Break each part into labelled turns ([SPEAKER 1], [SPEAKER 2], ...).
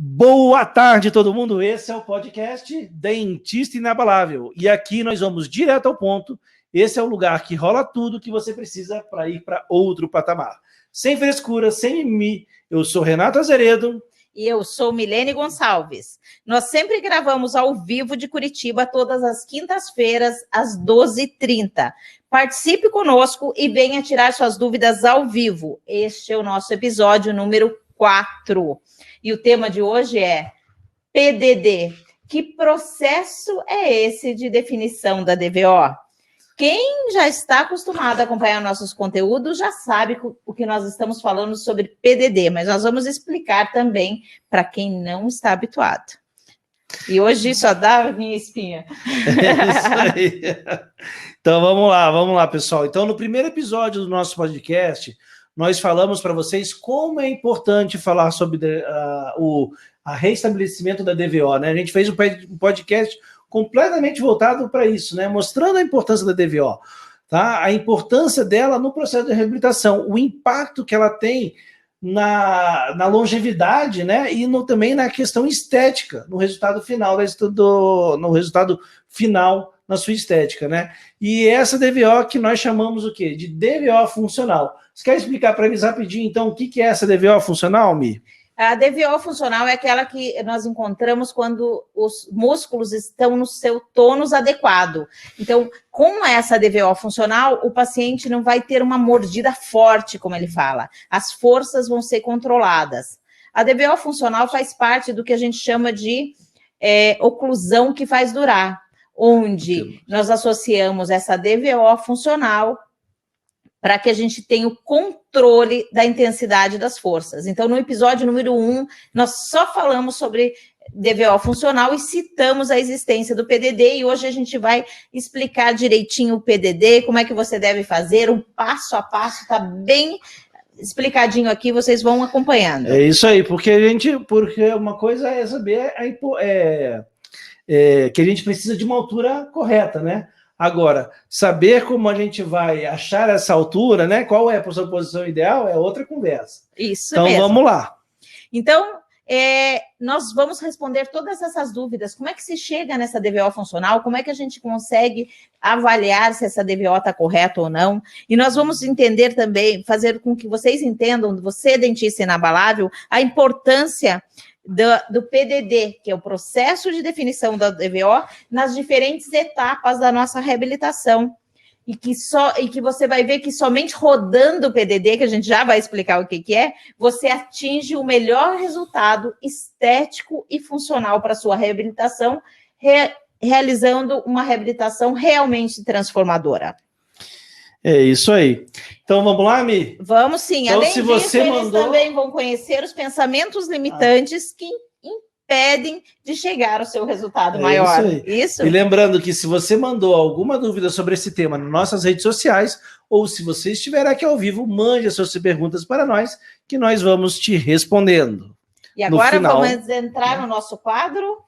[SPEAKER 1] Boa tarde, todo mundo. Esse é o podcast Dentista Inabalável. E aqui nós vamos direto ao ponto. Esse é o lugar que rola tudo que você precisa para ir para outro patamar. Sem frescura, sem mimimi. Eu sou Renato Azeredo.
[SPEAKER 2] E eu sou Milene Gonçalves. Nós sempre gravamos ao vivo de Curitiba todas as quintas-feiras, às 12h30. Participe conosco e venha tirar suas dúvidas ao vivo. Este é o nosso episódio número 4. E o tema de hoje é PDD. Que processo é esse de definição da DVO? Quem já está acostumado a acompanhar nossos conteúdos já sabe o que nós estamos falando sobre PDD, mas nós vamos explicar também para quem não está habituado. E hoje só dá minha espinha.
[SPEAKER 1] É isso aí. Então vamos lá, pessoal. Então no primeiro episódio do nosso podcast, nós falamos para vocês como é importante falar sobre o reestabelecimento da DVO, né? A gente fez um podcast completamente voltado para isso, né? Mostrando a importância da DVO, tá? A importância dela no processo de reabilitação, o impacto que ela tem na longevidade, né? E também na questão estética, no resultado final na sua estética, né? E essa DVO que nós chamamos o quê? De DVO funcional. Você quer explicar para eles rapidinho, então, o que é essa DVO funcional, Mi?
[SPEAKER 2] A DVO funcional é aquela que nós encontramos quando os músculos estão no seu tônus adequado. Então, com essa DVO funcional, o paciente não vai ter uma mordida forte, como ele fala. As forças vão ser controladas. A DVO funcional faz parte do que a gente chama de oclusão que faz durar, onde nós associamos essa DVO funcional para que a gente tenha o controle da intensidade das forças. Então, no episódio número 1, nós só falamos sobre DVO funcional e citamos a existência do PDD, e hoje a gente vai explicar direitinho o PDD, como é que você deve fazer, um passo a passo, está bem explicadinho aqui, vocês vão acompanhando.
[SPEAKER 1] É isso aí, porque uma coisa é saber que a gente precisa de uma altura correta, né? Agora, saber como a gente vai achar essa altura, né? Qual é a sua posição ideal é outra conversa.
[SPEAKER 2] Isso
[SPEAKER 1] então,
[SPEAKER 2] mesmo.
[SPEAKER 1] Então, vamos lá.
[SPEAKER 2] Então, nós vamos responder todas essas dúvidas. Como é que se chega nessa DVO funcional? Como é que a gente consegue avaliar se essa DVO está correta ou não? E nós vamos entender também, fazer com que vocês entendam, você, dentista inabalável, a importância do PDD, que é o processo de definição da DVO, nas diferentes etapas da nossa reabilitação. E que você vai ver que somente rodando o PDD, que a gente já vai explicar o que é, você atinge o melhor resultado estético e funcional para a sua reabilitação, realizando uma reabilitação realmente transformadora.
[SPEAKER 1] É isso aí. Então, vamos lá, Mi?
[SPEAKER 2] Vamos sim.
[SPEAKER 1] Então,
[SPEAKER 2] além disso, eles também vão conhecer os pensamentos limitantes que impedem de chegar ao seu resultado maior.
[SPEAKER 1] Isso? E lembrando que se você mandou alguma dúvida sobre esse tema nas nossas redes sociais, ou se você estiver aqui ao vivo, mande as suas perguntas para nós, que nós vamos te respondendo.
[SPEAKER 2] E agora vamos entrar no nosso quadro?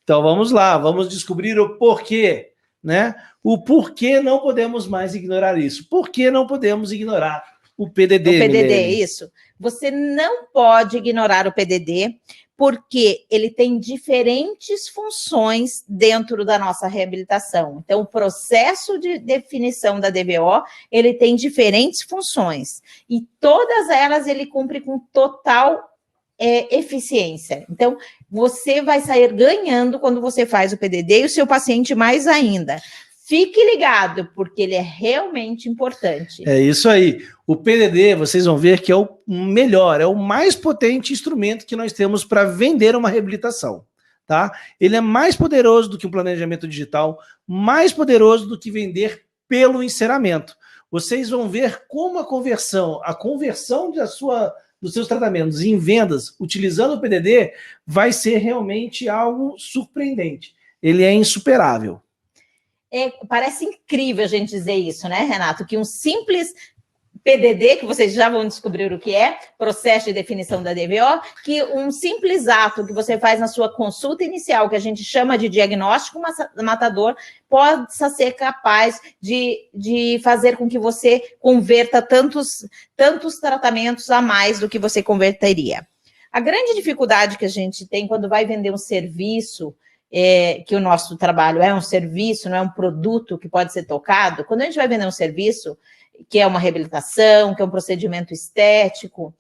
[SPEAKER 1] Então, vamos lá. Vamos descobrir o porquê, né? O porquê não podemos mais ignorar isso. Por que não podemos ignorar o PDD?
[SPEAKER 2] O PDD, Milene? Isso. Você não pode ignorar o PDD, porque ele tem diferentes funções dentro da nossa reabilitação. Então, o processo de definição da DVO, ele tem diferentes funções. E todas elas ele cumpre com total eficiência. Então, você vai sair ganhando quando você faz o PDD e o seu paciente mais ainda. Fique ligado, porque ele é realmente importante.
[SPEAKER 1] É isso aí. O PDD, vocês vão ver que é o melhor, é o mais potente instrumento que nós temos para vender uma reabilitação, tá? Ele é mais poderoso do que um planejamento digital, mais poderoso do que vender pelo enceramento. Vocês vão ver como a conversão dos seus tratamentos em vendas, utilizando o PDD, vai ser realmente algo surpreendente. Ele é insuperável.
[SPEAKER 2] Parece incrível a gente dizer isso, né, Renato? Que um simples PDD, que vocês já vão descobrir o que é, processo de definição da DVO, que um simples ato que você faz na sua consulta inicial, que a gente chama de diagnóstico matador, possa ser capaz de fazer com que você converta tantos tratamentos a mais do que você converteria. A grande dificuldade que a gente tem quando vai vender um serviço, que o nosso trabalho é um serviço, não é um produto que pode ser tocado, quando a gente vai vender um serviço, que é uma reabilitação, que é um procedimento estético,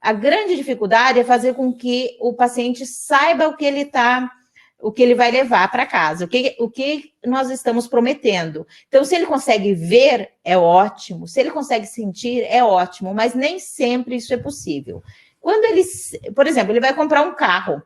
[SPEAKER 2] a grande dificuldade é fazer com que o paciente saiba o que ele vai levar para casa, o que nós estamos prometendo. Então, se ele consegue ver, é ótimo. Se ele consegue sentir, é ótimo. Mas nem sempre isso é possível. Quando ele, por exemplo, ele vai comprar um carro,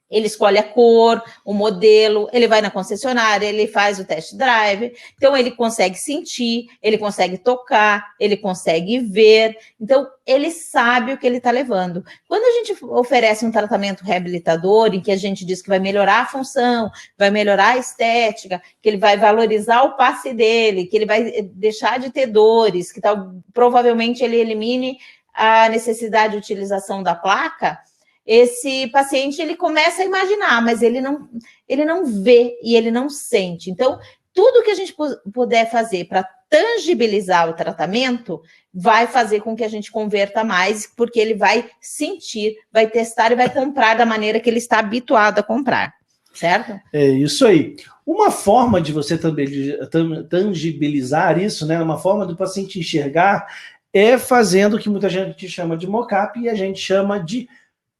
[SPEAKER 2] ele escolhe a cor, o modelo, ele vai na concessionária, ele faz o test drive, então ele consegue sentir, ele consegue tocar, ele consegue ver, então ele sabe o que ele está levando. Quando a gente oferece um tratamento reabilitador, em que a gente diz que vai melhorar a função, vai melhorar a estética, que ele vai valorizar o passe dele, que ele vai deixar de ter dores, que provavelmente ele elimine a necessidade de utilização da placa, esse paciente ele começa a imaginar, mas ele não vê e ele não sente. Então, tudo que a gente puder fazer para tangibilizar o tratamento vai fazer com que a gente converta mais, porque ele vai sentir, vai testar e vai comprar da maneira que ele está habituado a comprar, certo?
[SPEAKER 1] É isso aí. Uma forma de você tangibilizar isso, né? Uma forma do paciente enxergar é fazendo o que muita gente chama de mock-up e a gente chama de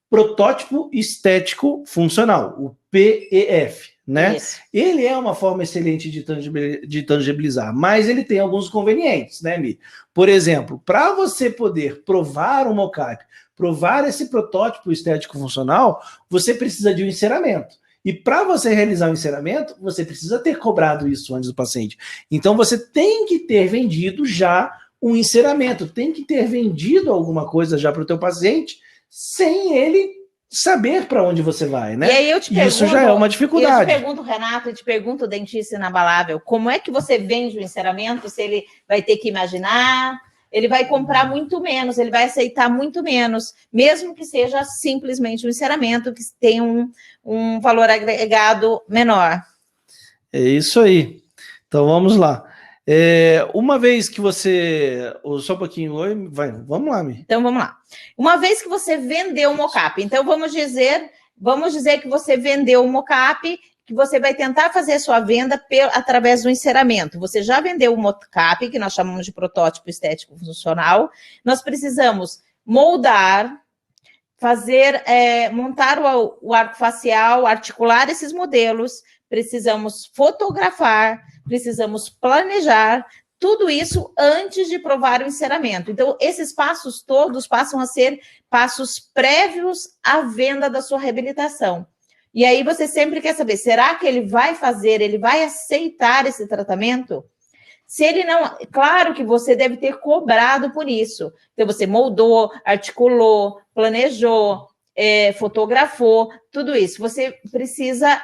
[SPEAKER 1] protótipo estético funcional, o PEF, né? Isso. Ele é uma forma excelente de tangibilizar, mas ele tem alguns inconvenientes, né, Mi? Por exemplo, para você poder provar um mock-up, provar esse protótipo estético funcional, você precisa de um enceramento. E para você realizar o enceramento, você precisa ter cobrado isso antes do paciente. Então, você tem que ter vendido já um enceramento, tem que ter vendido alguma coisa já para o teu paciente, sem ele saber para onde você vai, né?
[SPEAKER 2] E aí eu te pergunto,
[SPEAKER 1] isso já é uma dificuldade.
[SPEAKER 2] Eu te pergunto, Renato, eu te pergunto, dentista inabalável, como é que você vende o enceramento se ele vai ter que imaginar, ele vai comprar muito menos, ele vai aceitar muito menos, mesmo que seja simplesmente um enceramento que tenha um valor agregado menor.
[SPEAKER 1] É isso aí. Então vamos lá. Uma vez que você... Só um pouquinho, vamos lá, Mi.
[SPEAKER 2] Então, vamos lá. Uma vez que você vendeu o mock-up, então vamos dizer que você vendeu o mock-up, que você vai tentar fazer a sua venda através do enceramento. Você já vendeu o mock-up, que nós chamamos de protótipo estético funcional. Nós precisamos moldar, montar o arco facial, articular esses modelos, precisamos fotografar, precisamos planejar, tudo isso antes de provar o enceramento. Então, esses passos todos passam a ser passos prévios à venda da sua reabilitação. E aí você sempre quer saber, será que ele vai aceitar esse tratamento? Se ele não... Claro que você deve ter cobrado por isso. Então, você moldou, articulou, planejou, fotografou, tudo isso. Você precisa...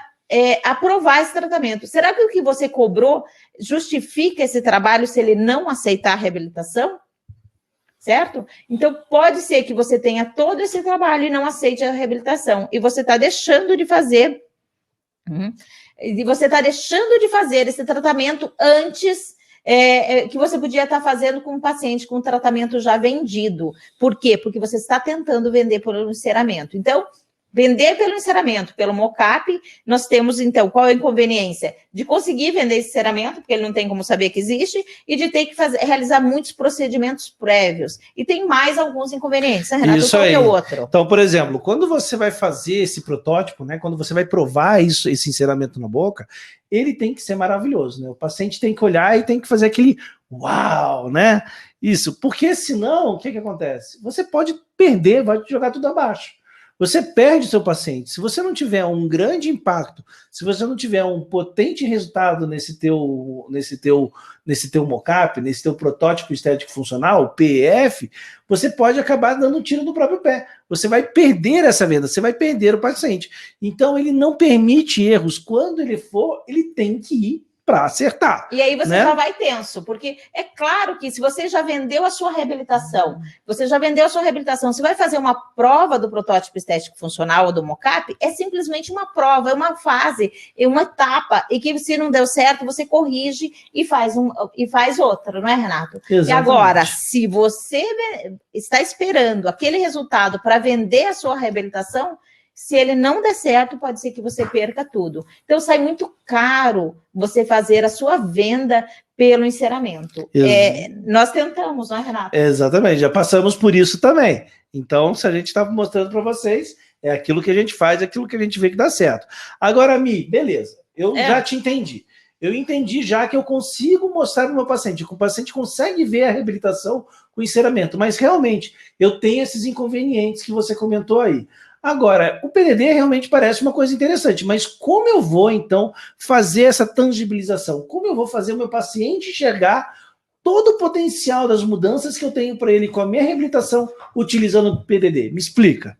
[SPEAKER 2] aprovar esse tratamento. Será que o que você cobrou justifica esse trabalho se ele não aceitar a reabilitação? Certo? Então, pode ser que você tenha todo esse trabalho e não aceite a reabilitação, e você está deixando de fazer, esse tratamento antes que você podia estar fazendo com um paciente com um tratamento já vendido. Por quê? Porque você está tentando vender por um enceramento. Então, vender pelo enceramento, pelo mock-up, nós temos, então, qual é a inconveniência? De conseguir vender esse enceramento, porque ele não tem como saber que existe, e de ter que realizar muitos procedimentos prévios. E tem mais alguns inconvenientes, né, Renato?
[SPEAKER 1] Isso aí. É o outro? Então, por exemplo, quando você vai fazer esse protótipo, né, quando você vai provar esse enceramento na boca, ele tem que ser maravilhoso, né? O paciente tem que olhar e tem que fazer aquele uau, né? Isso, porque senão, o que acontece? Você pode perder, vai jogar tudo abaixo. Você perde seu paciente. Se você não tiver um grande impacto, se você não tiver um potente resultado nesse teu mock-up, nesse teu protótipo estético funcional, PEF, você pode acabar dando um tiro no próprio pé. Você vai perder essa venda, você vai perder o paciente. Então, ele não permite erros. Quando ele for, ele tem que ir para acertar.
[SPEAKER 2] E aí você
[SPEAKER 1] né?
[SPEAKER 2] já vai tenso, porque é claro que se você já vendeu a sua reabilitação, você vai fazer uma prova do protótipo estético funcional ou do mockup, é simplesmente uma prova, é uma fase, é uma etapa, e que se não deu certo, você corrige e faz outra, não é, Renato?
[SPEAKER 1] Exatamente.
[SPEAKER 2] E agora, se você está esperando aquele resultado para vender a sua reabilitação, se ele não der certo, pode ser que você perca tudo. Então, sai muito caro você fazer a sua venda pelo enceramento. Nós tentamos, não é, Renato?
[SPEAKER 1] Exatamente, já passamos por isso também. Então, se a gente está mostrando para vocês, é aquilo que a gente faz, é aquilo que a gente vê que dá certo. Agora, Mi, beleza, eu já te entendi. Eu entendi já que eu consigo mostrar para o meu paciente, que o paciente consegue ver a reabilitação com enceramento, mas realmente eu tenho esses inconvenientes que você comentou aí. Agora, o PDD realmente parece uma coisa interessante, mas como eu vou, então, fazer essa tangibilização? Como eu vou fazer o meu paciente enxergar todo o potencial das mudanças que eu tenho para ele com a minha reabilitação utilizando o PDD? Me explica.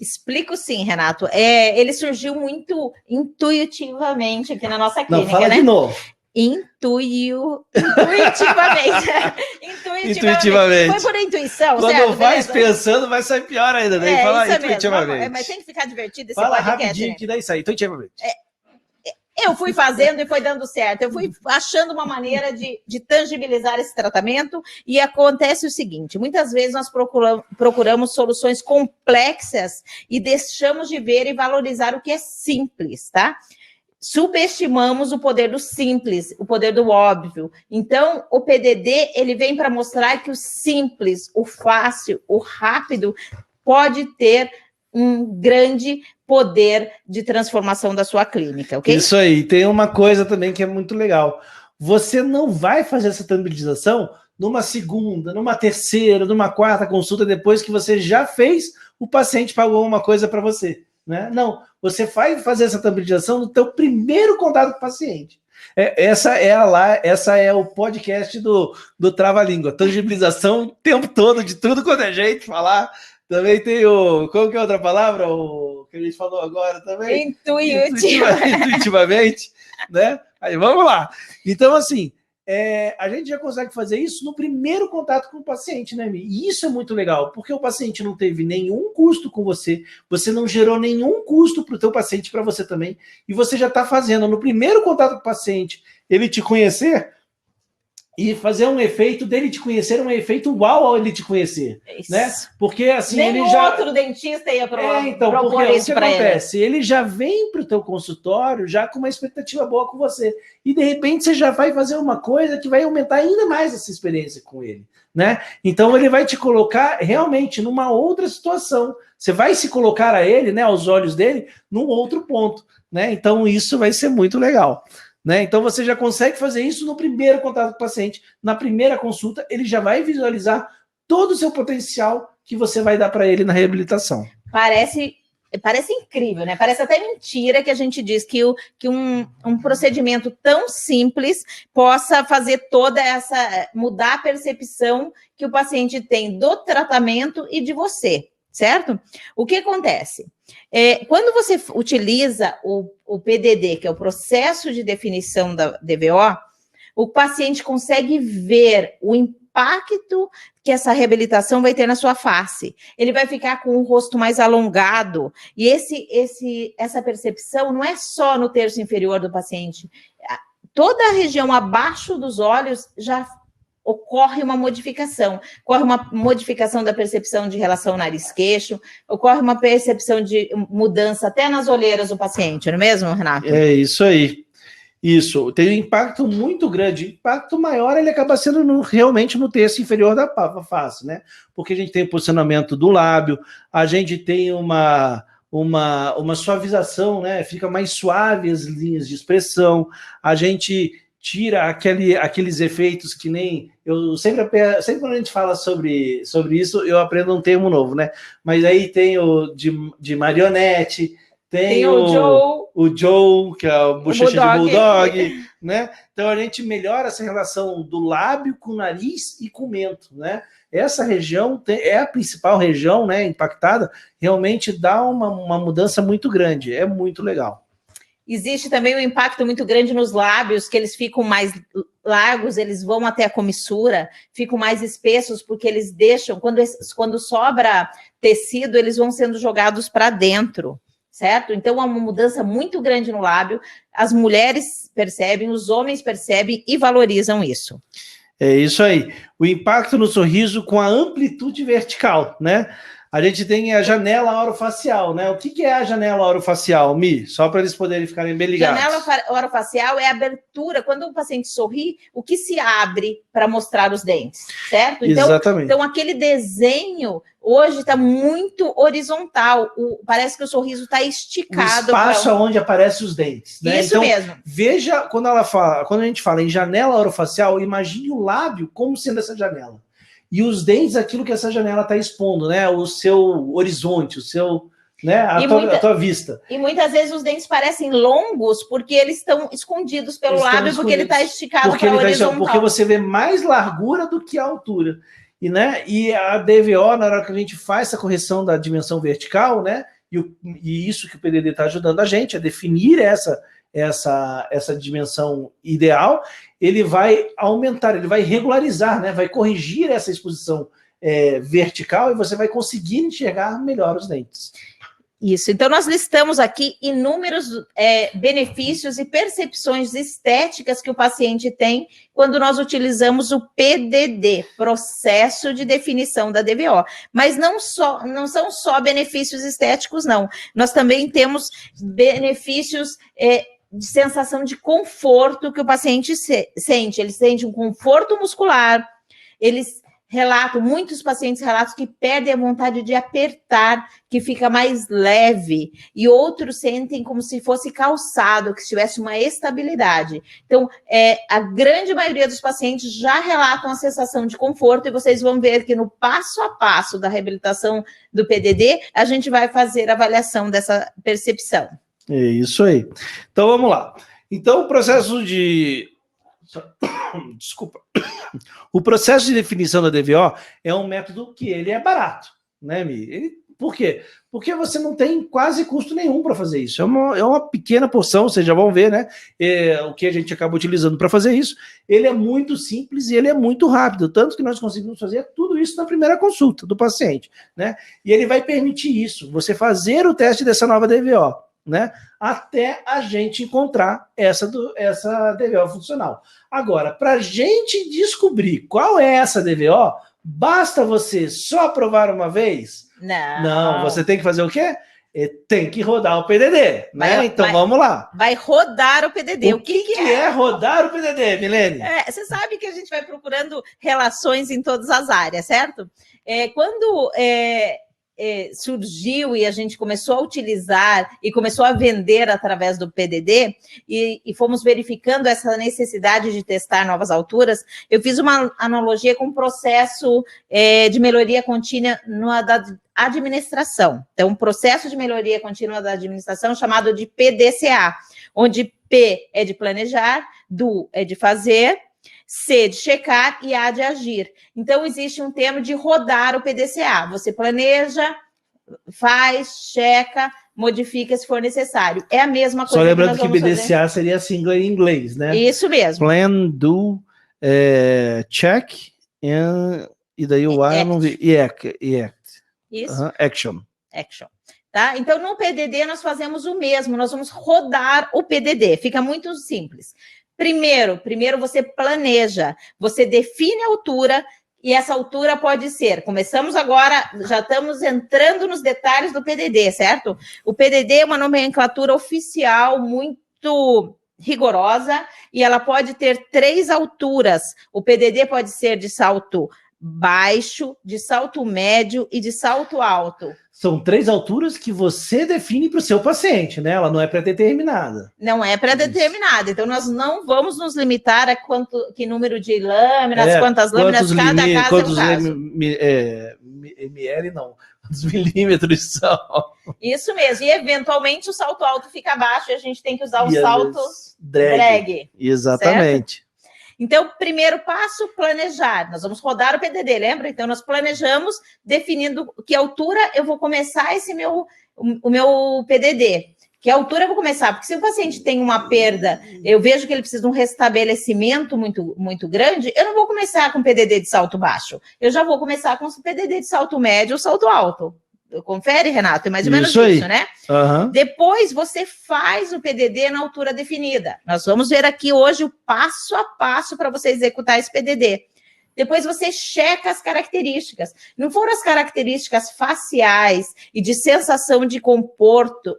[SPEAKER 2] Explico sim, Renato. Ele surgiu muito intuitivamente aqui na nossa clínica,
[SPEAKER 1] Não, fala de novo.
[SPEAKER 2] Intuitivamente.
[SPEAKER 1] Intuitivamente.
[SPEAKER 2] Foi por intuição,
[SPEAKER 1] quando
[SPEAKER 2] certo?
[SPEAKER 1] Vai pensando, vai sair pior ainda. Daí fala intuitivamente.
[SPEAKER 2] Mesmo. Mas tem que ficar divertido esse
[SPEAKER 1] fala
[SPEAKER 2] podcast.
[SPEAKER 1] Rapidinho que daí sai, intuitivamente.
[SPEAKER 2] Eu fui fazendo e foi dando certo. Eu fui achando uma maneira de tangibilizar esse tratamento e acontece o seguinte, muitas vezes nós procuramos soluções complexas e deixamos de ver e valorizar o que é simples, tá? Subestimamos o poder do simples, o poder do óbvio. Então, o PDD, ele vem para mostrar que o simples, o fácil, o rápido, pode ter um grande poder de transformação da sua clínica, ok?
[SPEAKER 1] Isso aí. Tem uma coisa também que é muito legal. Você não vai fazer essa tangibilização numa segunda, numa terceira, numa quarta consulta, depois que você já fez, o paciente pagou uma coisa para você. Né? Não, você vai fazer essa tangibilização no teu primeiro contato com o paciente. Essa é o podcast do Trava-Língua, tangibilização o tempo todo, de tudo quanto é jeito, falar. Também tem como que é a outra palavra? O que a gente falou agora também? Intuitivamente, né? Aí, vamos lá. Então, assim, a gente já consegue fazer isso no primeiro contato com o paciente, né, Mi? E isso é muito legal, porque o paciente não teve nenhum custo com você, você não gerou nenhum custo para o teu paciente, para você também, e você já está fazendo no primeiro contato com o paciente, ele te conhecer e fazer um efeito dele te conhecer, um efeito igual ao ele te conhecer, né? Porque assim,
[SPEAKER 2] nenhum outro dentista ia propor isso para ele.
[SPEAKER 1] Acontece? Ele já vem para o teu consultório já com uma expectativa boa com você e de repente você já vai fazer uma coisa que vai aumentar ainda mais essa experiência com ele, né? Então ele vai te colocar realmente numa outra situação. Você vai se colocar a ele, né, aos olhos dele, num outro ponto, né? Então isso vai ser muito legal. Né? Então você já consegue fazer isso no primeiro contato com o paciente, na primeira consulta, ele já vai visualizar todo o seu potencial que você vai dar para ele na reabilitação.
[SPEAKER 2] Parece incrível, né? Parece até mentira que a gente diz que um procedimento tão simples possa fazer mudar a percepção que o paciente tem do tratamento e de você, certo? O que acontece? Quando você utiliza o PDD, que é o processo de definição da DVO, o paciente consegue ver o impacto que essa reabilitação vai ter na sua face. Ele vai ficar com o rosto mais alongado. E essa percepção não é só no terço inferior do paciente. Toda a região abaixo dos olhos já ocorre uma modificação. Ocorre uma modificação da percepção de relação nariz-queixo, ocorre uma percepção de mudança até nas olheiras do paciente, não é mesmo, Renato?
[SPEAKER 1] É isso aí. Isso, tem um impacto muito grande. O impacto maior ele acaba sendo realmente no terço inferior da face, né? Porque a gente tem o posicionamento do lábio, a gente tem uma suavização, né? Fica mais suave as linhas de expressão, a gente tira aqueles efeitos que nem... Sempre quando a gente fala sobre isso, eu aprendo um termo novo, né? Mas aí tem o de marionete, tem o Joe, que é a bochecha de bulldog, né? Então a gente melhora essa relação do lábio com o nariz e com o mento, né? Essa região é a principal região, né, impactada, realmente dá uma mudança muito grande, é muito legal.
[SPEAKER 2] Existe também um impacto muito grande nos lábios, que eles ficam mais largos, eles vão até a comissura, ficam mais espessos, porque eles deixam, quando sobra tecido, eles vão sendo jogados para dentro, certo? Então, há uma mudança muito grande no lábio, as mulheres percebem, os homens percebem e valorizam isso.
[SPEAKER 1] É isso aí. O impacto no sorriso com a amplitude vertical, né? A gente tem a janela orofacial, né? O que é a janela orofacial, Mi? Só para eles poderem ficarem bem ligados.
[SPEAKER 2] Janela orofacial é a abertura, quando o paciente sorri, o que se abre para mostrar os dentes, certo? Então,
[SPEAKER 1] exatamente.
[SPEAKER 2] Então, aquele desenho hoje está muito horizontal, parece que o sorriso está esticado.
[SPEAKER 1] O espaço onde aparecem os dentes, né?
[SPEAKER 2] Isso então, mesmo.
[SPEAKER 1] Veja, quando a gente fala em janela orofacial, imagine o lábio como sendo essa janela. E os dentes, aquilo que essa janela está expondo, né? O seu horizonte, o seu, né? A tua vista.
[SPEAKER 2] E muitas vezes os dentes parecem longos porque eles estão escondidos pelo lábio, porque ele está esticado para o horizontal.
[SPEAKER 1] Porque você vê mais largura do que a altura. E a DVO, na hora que a gente faz essa correção da dimensão vertical, né? E isso que o PDD está ajudando a gente a definir essa dimensão ideal, ele vai aumentar, ele vai regularizar, né? Vai corrigir essa exposição vertical e você vai conseguir enxergar melhor os dentes.
[SPEAKER 2] Isso, então nós listamos aqui inúmeros benefícios e percepções estéticas que o paciente tem quando nós utilizamos o PDD, Processo de Definição da DVO. Mas não são só benefícios estéticos, não. Nós também temos benefícios de sensação de conforto que o paciente sente. Ele sente um conforto muscular, muitos pacientes relatam que perdem a vontade de apertar, que fica mais leve, e outros sentem como se fosse calçado, que tivesse uma estabilidade. Então, a grande maioria dos pacientes já relatam a sensação de conforto, e vocês vão ver que no passo a passo da reabilitação do PDD, a gente vai fazer a avaliação dessa percepção.
[SPEAKER 1] É isso aí. Então, vamos lá. Então, o processo de... Desculpa. O processo de definição da DVO é um método que ele é barato, né, Mi? Por quê? Porque você não tem quase custo nenhum para fazer isso. É uma pequena porção, vocês já vão ver, né? O que a gente acaba utilizando para fazer isso. Ele é muito simples e ele é muito rápido, tanto que nós conseguimos fazer tudo isso na primeira consulta do paciente, né? E ele vai permitir isso, você fazer o teste dessa nova DVO, né? Até a gente encontrar essa DVO funcional. Agora, para a gente descobrir qual é essa DVO, basta você só provar uma vez? Não, você tem que fazer o quê? Tem que rodar o PDD, né? Então vamos lá.
[SPEAKER 2] Vai rodar o PDD.
[SPEAKER 1] O que é rodar o PDD, Milene?
[SPEAKER 2] Você sabe que a gente vai procurando relações em todas as áreas, certo? Quando surgiu e a gente começou a utilizar e começou a vender através do PDD e fomos verificando essa necessidade de testar novas alturas, eu fiz uma analogia com o processo de melhoria contínua da administração. Então, um processo de melhoria contínua da administração chamado de PDCA, onde P é de planejar, DO é de fazer, C de checar e A de agir. Então, existe um termo de rodar o PDCA. Você planeja, faz, checa, modifica se for necessário. É a mesma coisa.
[SPEAKER 1] Só lembrando que PDCA seria a sigla em inglês, né?
[SPEAKER 2] Isso mesmo.
[SPEAKER 1] Plan, do, check, e daí o A eu não vi. E act.
[SPEAKER 2] Isso.
[SPEAKER 1] Action.
[SPEAKER 2] Tá? Então, no PDD, nós fazemos o mesmo. Nós vamos rodar o PDD. Fica muito simples. Primeiro você planeja, você define a altura, e essa altura pode ser, começamos agora, já estamos entrando nos detalhes do PDD, certo? O PDD é uma nomenclatura oficial muito rigorosa, e ela pode ter 3 alturas. O PDD pode ser de salto baixo, de salto médio e de salto alto.
[SPEAKER 1] São 3 alturas que você define para o seu paciente, né? Ela não é pré-determinada.
[SPEAKER 2] Não é pré-determinada. Então, nós não vamos nos limitar a que número de lâminas, quantas lâminas cada caso
[SPEAKER 1] quantos
[SPEAKER 2] é um caso.
[SPEAKER 1] ml, não. Quantos milímetros são.
[SPEAKER 2] Isso mesmo. E, eventualmente, o salto alto fica baixo e a gente tem que usar o salto drag.
[SPEAKER 1] Exatamente.
[SPEAKER 2] Certo? Então, primeiro passo, planejar. Nós vamos rodar o PDD, lembra? Então, nós planejamos definindo que altura eu vou começar o meu PDD. Que altura eu vou começar? Porque se o paciente tem uma perda, eu vejo que ele precisa de um restabelecimento muito, muito grande, eu não vou começar com PDD de salto baixo. Eu já vou começar com PDD de salto médio ou salto alto. Confere, Renato? É mais ou menos isso, né?
[SPEAKER 1] Uhum.
[SPEAKER 2] Depois você faz o PDD na altura definida. Nós vamos ver aqui hoje o passo a passo para você executar esse PDD. Depois você checa as características. Não foram as características faciais e de sensação de conforto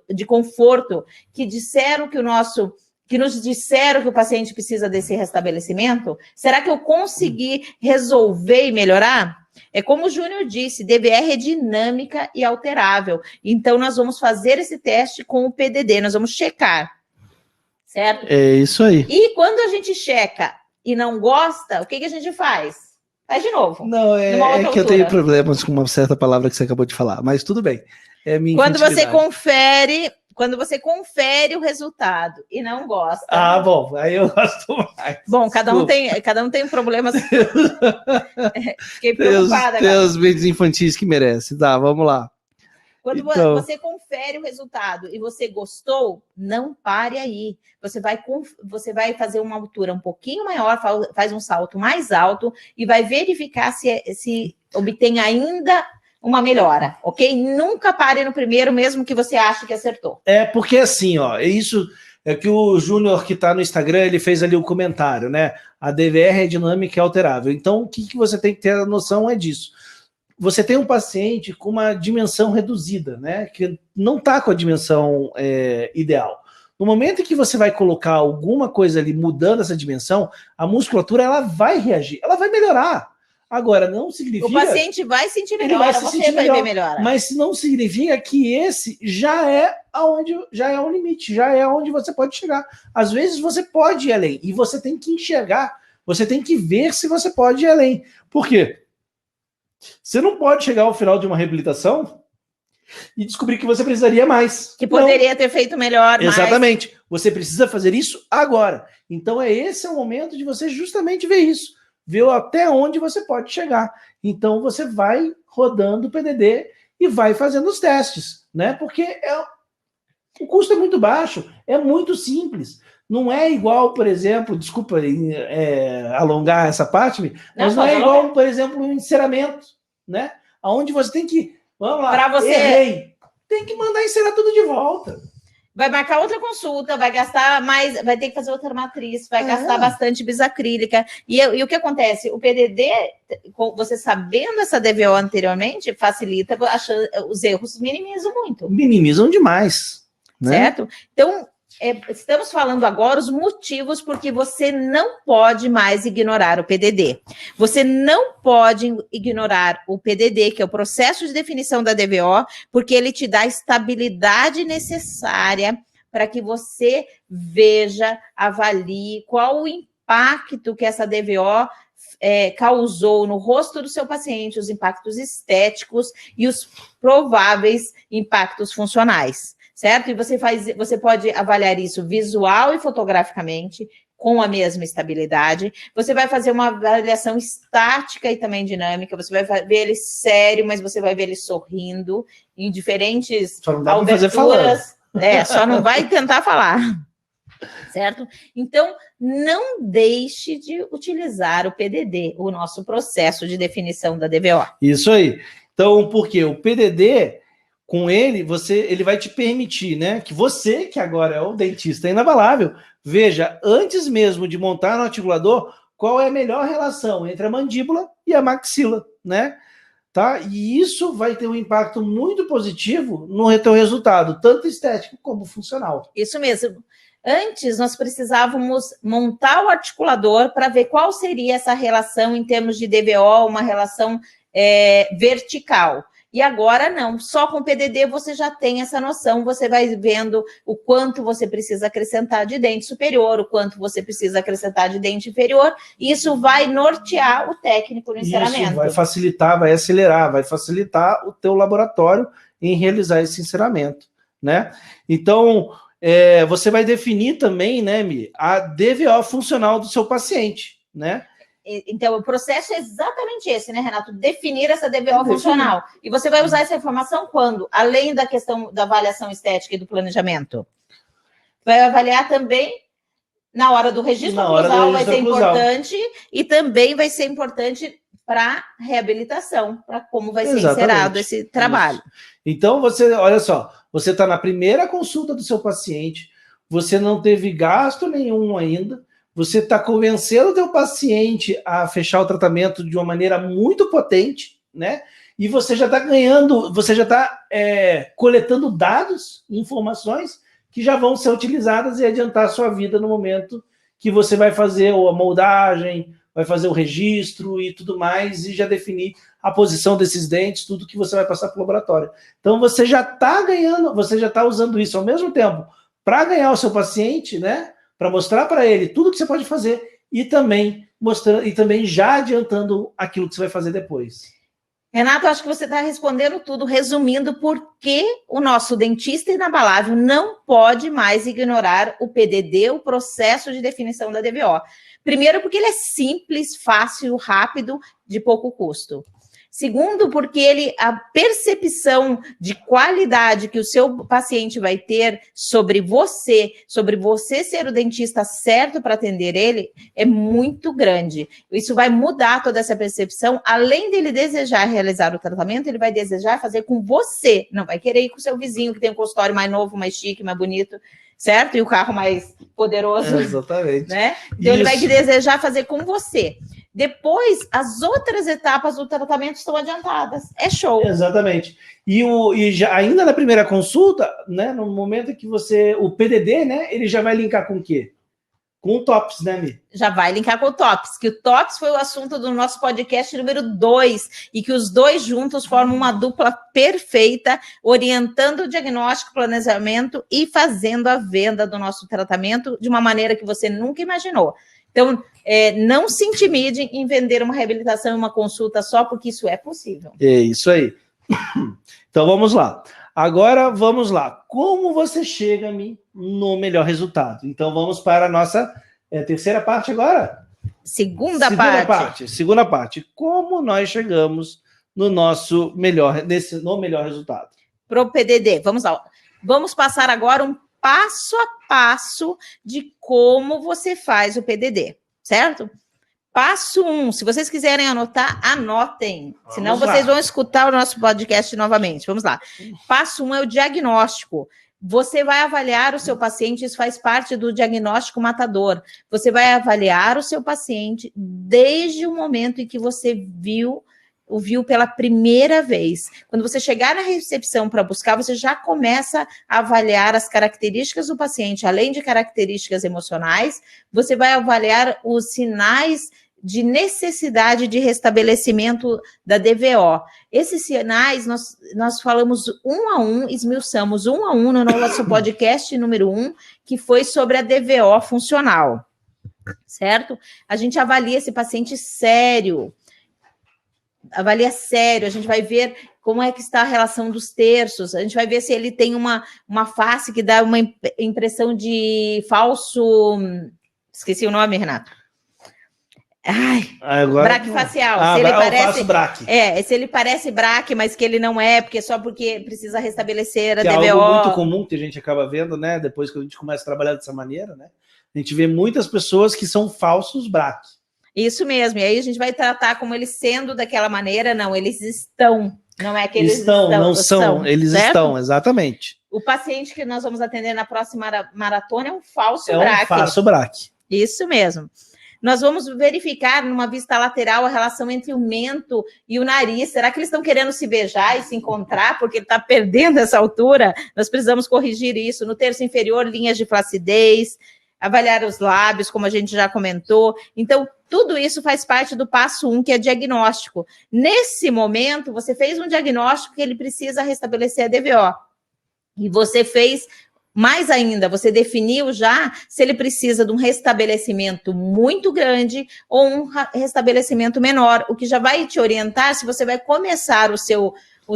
[SPEAKER 2] que disseram que nos disseram que o paciente precisa desse restabelecimento? Será que eu consegui resolver e melhorar? É como o Júnior disse, DVR é dinâmica e alterável. Então, nós vamos fazer esse teste com o PDD, nós vamos checar, certo?
[SPEAKER 1] É isso aí.
[SPEAKER 2] E quando a gente checa e não gosta, o que a gente faz? Faz de novo.
[SPEAKER 1] Não, é que eu tenho problemas com uma certa palavra que você acabou de falar, mas tudo bem. É minha
[SPEAKER 2] quando você confere o resultado e não gosta.
[SPEAKER 1] Ah, bom, aí eu gosto mais.
[SPEAKER 2] Bom, cada um tem problemas. Fiquei preocupada.
[SPEAKER 1] Tem os vídeos infantis que merece. Tá, vamos lá.
[SPEAKER 2] Quando então, você confere o resultado e você gostou, não pare aí. Você vai fazer uma altura um pouquinho maior, faz um salto mais alto e vai verificar se obtém ainda uma melhora, ok? Nunca pare no primeiro, mesmo que você ache que acertou.
[SPEAKER 1] É porque assim, ó, isso é que o Júnior que está no Instagram, ele fez ali o comentário, né? A DVR é dinâmica e alterável. Então, o que você tem que ter a noção é disso. Você tem um paciente com uma dimensão reduzida, né? Que não está com a dimensão ideal. No momento em que você vai colocar alguma coisa ali mudando essa dimensão, a musculatura ela vai reagir, ela vai melhorar. Agora, não significa...
[SPEAKER 2] O paciente vai sentir melhor, você vai ver melhor.
[SPEAKER 1] Mas não significa que esse já é o limite, já é onde você pode chegar. Às vezes você pode ir além, e você tem que enxergar, você tem que ver se você pode ir além. Por quê? Você não pode chegar ao final de uma reabilitação e descobrir que você precisaria mais.
[SPEAKER 2] Que poderia ter feito melhor.
[SPEAKER 1] Exatamente. Mais. Você precisa fazer isso agora. Então esse é o momento de você justamente ver isso. Ver até onde você pode chegar. Então você vai rodando o PDD e vai fazendo os testes, né? Porque o custo é muito baixo, é muito simples. Não é igual, por exemplo, desculpa alongar essa parte, mas não é igual, por exemplo, um enceramento, né? Onde você tem que, vamos lá,
[SPEAKER 2] pra você...
[SPEAKER 1] errei, tem que mandar encerar tudo de volta.
[SPEAKER 2] Vai marcar outra consulta, vai gastar mais, vai ter que fazer outra matriz, vai gastar bastante bisacrílica. E o que acontece? O PDD, você sabendo essa DVO anteriormente, facilita, os erros minimizam muito.
[SPEAKER 1] Minimizam demais. Né?
[SPEAKER 2] Certo? Então, estamos falando agora os motivos porque você não pode mais ignorar o PDD. Você não pode ignorar o PDD, que é o processo de definição da DVO, porque ele te dá a estabilidade necessária para que você veja, avalie qual o impacto que essa DVO causou no rosto do seu paciente, os impactos estéticos e os prováveis impactos funcionais. Certo? E você pode avaliar isso visual e fotograficamente, com a mesma estabilidade. Você vai fazer uma avaliação estática e também dinâmica. Você vai ver ele sério, mas você vai ver ele sorrindo em diferentes alturas. Só não vai tentar falar. Certo? Então, não deixe de utilizar o PDD, o nosso processo de definição da DVO.
[SPEAKER 1] Isso aí. Então, por quê? O PDD... Com ele vai te permitir, né, que você, que agora é o dentista inabalável, veja, antes mesmo de montar no articulador, qual é a melhor relação entre a mandíbula e a maxila, né? Tá? E isso vai ter um impacto muito positivo no teu resultado, tanto estético como funcional.
[SPEAKER 2] Isso mesmo. Antes, nós precisávamos montar o articulador para ver qual seria essa relação em termos de DVO, uma relação vertical. E agora não, só com o PDD você já tem essa noção, você vai vendo o quanto você precisa acrescentar de dente superior, o quanto você precisa acrescentar de dente inferior, e isso vai nortear o técnico no enceramento.
[SPEAKER 1] Isso vai facilitar, vai acelerar, vai facilitar o teu laboratório em realizar esse enceramento, né? Então, você vai definir também, né, Mi, a DVO funcional do seu paciente, né?
[SPEAKER 2] Então, o processo é exatamente esse, né, Renato? Definir essa DVO funcional. E você vai usar essa informação quando? Além da questão da avaliação estética e do planejamento. Vai avaliar também na hora do registro acusal, vai ser importante, e também vai ser importante para reabilitação, para como vai ser encerado esse trabalho.
[SPEAKER 1] Isso. Então, olha só, você está na primeira consulta do seu paciente, você não teve gasto nenhum ainda, você está convencendo o teu paciente a fechar o tratamento de uma maneira muito potente, né? E você já está ganhando, você já está coletando dados, informações que já vão ser utilizadas e adiantar a sua vida no momento que você vai fazer a moldagem, vai fazer o registro e tudo mais, e já definir a posição desses dentes, tudo que você vai passar para o laboratório. Então, você já está ganhando, você já está usando isso ao mesmo tempo para ganhar o seu paciente, né? Para mostrar para ele tudo que você pode fazer e também mostrando, e também já adiantando aquilo que você vai fazer depois.
[SPEAKER 2] Renato, acho que você está respondendo tudo, resumindo por que o nosso dentista inabalável não pode mais ignorar o PDD, o processo de definição da DVO. Primeiro, porque ele é simples, fácil, rápido, de pouco custo. Segundo, porque a percepção de qualidade que o seu paciente vai ter sobre você ser o dentista certo para atender ele, é muito grande. Isso vai mudar toda essa percepção. Além dele desejar realizar o tratamento, ele vai desejar fazer com você. Não vai querer ir com o seu vizinho, que tem um consultório mais novo, mais chique, mais bonito, certo? E o carro mais poderoso.
[SPEAKER 1] Exatamente.
[SPEAKER 2] Né? Então, ele vai desejar fazer com você. Depois, as outras etapas do tratamento estão adiantadas. É show.
[SPEAKER 1] Exatamente. E já, ainda na primeira consulta, né, no momento em que o PDD, né, ele já vai linkar com o quê? Com o TOPS, né, Mi?
[SPEAKER 2] Já vai linkar com o TOPS, que o TOPS foi o assunto do nosso podcast número 2, e que os dois juntos formam uma dupla perfeita, orientando o diagnóstico, planejamento e fazendo a venda do nosso tratamento de uma maneira que você nunca imaginou. Então, não se intimide em vender uma reabilitação em uma consulta só, porque isso é possível.
[SPEAKER 1] É isso aí. Então, vamos lá. Agora, vamos lá. Como você chega no melhor resultado? Então, vamos para a nossa terceira parte agora?
[SPEAKER 2] Segunda parte.
[SPEAKER 1] Segunda parte. Como nós chegamos no melhor resultado?
[SPEAKER 2] Para o PDD. Vamos lá. Vamos passar agora um passo a passo de como você faz o PDD, certo? Passo 1, se vocês quiserem anotar, anotem, senão vocês vão escutar o nosso podcast novamente. Vamos lá. Passo 1 é o diagnóstico. Você vai avaliar o seu paciente, isso faz parte do diagnóstico matador. Você vai avaliar o seu paciente desde o momento em que você o viu pela primeira vez. Quando você chegar na recepção para buscar, você já começa a avaliar as características do paciente, além de características emocionais, você vai avaliar os sinais de necessidade de restabelecimento da DVO. Esses sinais, nós falamos um a um, esmiuçamos um a um no nosso podcast número 1, que foi sobre a DVO funcional, certo? A gente avalia esse paciente sério, avalia sério, a gente vai ver como é que está a relação dos terços, a gente vai ver se ele tem uma face que dá uma impressão de falso... Esqueci o nome, Renato. Braquifacial.
[SPEAKER 1] Se ele parece
[SPEAKER 2] braque. Se ele parece braque, mas que ele não é, porque precisa restabelecer a DVO.
[SPEAKER 1] É algo muito comum que a gente acaba vendo, né? Depois que a gente começa a trabalhar dessa maneira, né? A gente vê muitas pessoas que são falsos braque.
[SPEAKER 2] Isso mesmo, e aí a gente vai tratar como eles sendo daquela maneira, não, eles estão, não é que eles estão,
[SPEAKER 1] não são, eles certo? Estão, exatamente.
[SPEAKER 2] O paciente que nós vamos atender na próxima maratona é um falso braque.
[SPEAKER 1] É um falso braque.
[SPEAKER 2] Isso mesmo. Nós vamos verificar numa vista lateral a relação entre o mento e o nariz. Será que eles estão querendo se beijar e se encontrar porque ele está perdendo essa altura? Nós precisamos corrigir isso. No terço inferior, linhas de flacidez, avaliar os lábios, como a gente já comentou. Então, tudo isso faz parte do passo 1, que é diagnóstico. Nesse momento, você fez um diagnóstico que ele precisa restabelecer a DVO. E você fez mais ainda, você definiu já se ele precisa de um restabelecimento muito grande ou um restabelecimento menor, o que já vai te orientar se você vai começar o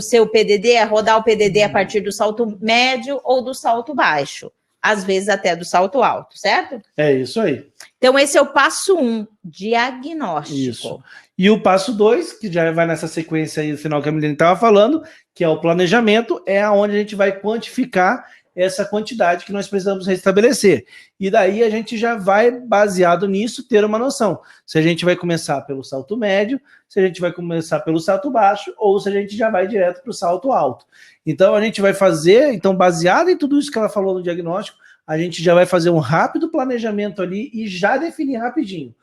[SPEAKER 2] seu PDD, a rodar o PDD a partir do salto médio ou do salto baixo. às vezes até do salto alto, certo?
[SPEAKER 1] É isso aí.
[SPEAKER 2] Então, esse é o passo 1, diagnóstico.
[SPEAKER 1] Isso. E o passo 2, que já vai nessa sequência aí, no final que a Milene estava falando, que é o planejamento, é onde a gente vai quantificar essa quantidade que nós precisamos restabelecer. E daí a gente já vai, baseado nisso, ter uma noção. Se a gente vai começar pelo salto médio, se a gente vai começar pelo salto baixo, ou se a gente já vai direto para o salto alto. Então a gente vai fazer, então baseado em tudo isso que ela falou no diagnóstico, a gente já vai fazer um rápido planejamento ali e já definir rapidinho.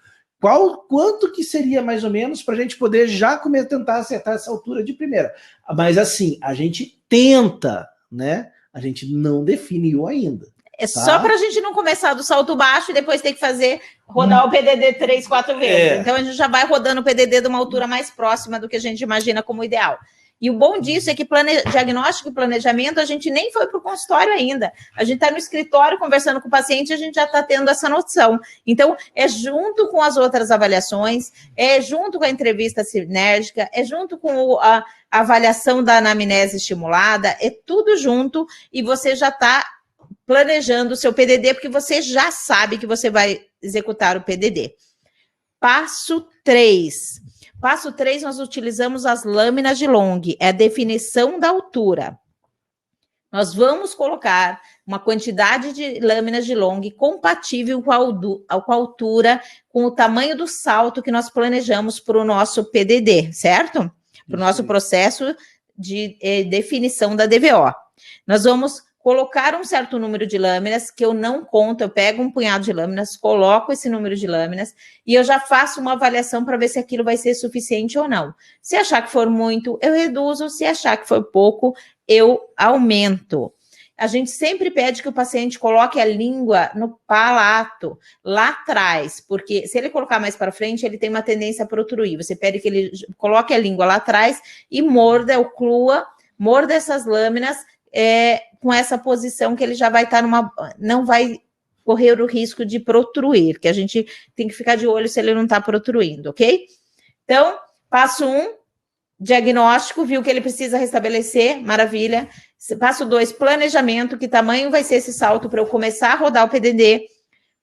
[SPEAKER 1] Quanto que seria mais ou menos para a gente poder já tentar acertar essa altura de primeira. Mas assim, a gente tenta, né? A gente não definiu ainda.
[SPEAKER 2] É só para a gente não começar do salto baixo e depois ter que rodar o PDD 3, 4 vezes. Então a gente já vai rodando o PDD de uma altura mais próxima do que a gente imagina como ideal. E o bom disso é que diagnóstico e planejamento, a gente nem foi para o consultório ainda. A gente está no escritório conversando com o paciente e a gente já está tendo essa noção. Então, é junto com as outras avaliações, é junto com a entrevista sinérgica, é junto com a avaliação da anamnese estimulada, é tudo junto e você já está planejando o seu PDD, porque você já sabe que você vai executar o PDD. Passo 3. Passo 3, nós utilizamos as lâminas de Long, é a definição da altura. Nós vamos colocar uma quantidade de lâminas de Long compatível com a altura, com o tamanho do salto que nós planejamos para o nosso PDD, certo? Para o nosso processo de definição da DVO. Nós vamos colocar um certo número de lâminas, que eu não conto, eu pego um punhado de lâminas, coloco esse número de lâminas e eu já faço uma avaliação para ver se aquilo vai ser suficiente ou não. Se achar que for muito, eu reduzo, se achar que for pouco, eu aumento. A gente sempre pede que o paciente coloque a língua no palato, lá atrás, porque se ele colocar mais para frente, ele tem uma tendência a protruir. Você pede que ele coloque a língua lá atrás e morda, oclua, morda essas lâminas, com essa posição que ele já vai estar não vai correr o risco de protruir, que a gente tem que ficar de olho se ele não está protruindo, ok? Então, passo 1, diagnóstico, viu que ele precisa restabelecer, maravilha. Passo 2, planejamento, que tamanho vai ser esse salto para eu começar a rodar o PDD.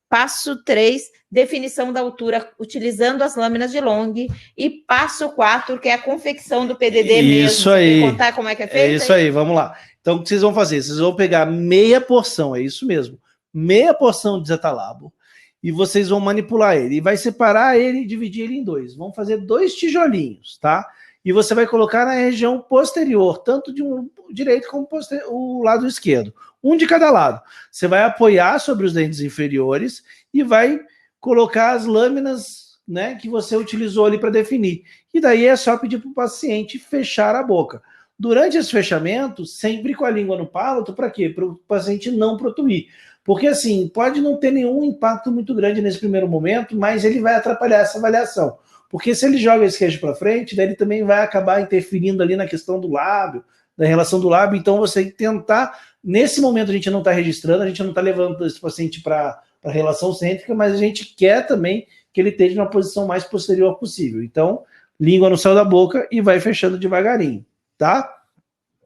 [SPEAKER 2] Passo 3, definição da altura, utilizando as lâminas de Long. E passo 4, que é a confecção do PDD mesmo.
[SPEAKER 1] Isso aí.
[SPEAKER 2] Você quer contar como é que é feito?
[SPEAKER 1] É isso aí, vamos lá. Então, o que vocês vão fazer? Vocês vão pegar meia porção, é isso mesmo, meia porção de Zetalabo, e vocês vão manipular ele. E vai separar ele e dividir ele em 2. Vão fazer 2 tijolinhos, tá? E você vai colocar na região posterior, tanto de um direito como o lado esquerdo. Um de cada lado. Você vai apoiar sobre os dentes inferiores e vai colocar as lâminas, né, que você utilizou ali para definir. E daí é só pedir para o paciente fechar a boca. Durante esse fechamento, sempre com a língua no palato, para quê? Para o paciente não protruir. Porque, assim, pode não ter nenhum impacto muito grande nesse primeiro momento, mas ele vai atrapalhar essa avaliação. Porque se ele joga esse queijo para frente, daí ele também vai acabar interferindo ali na questão do lábio, da relação do lábio. Então, você tentar... Nesse momento, a gente não está registrando, a gente não está levando esse paciente para a relação cêntrica, mas a gente quer também que ele esteja na posição mais posterior possível. Então, língua no céu da boca e vai fechando devagarinho. Tá?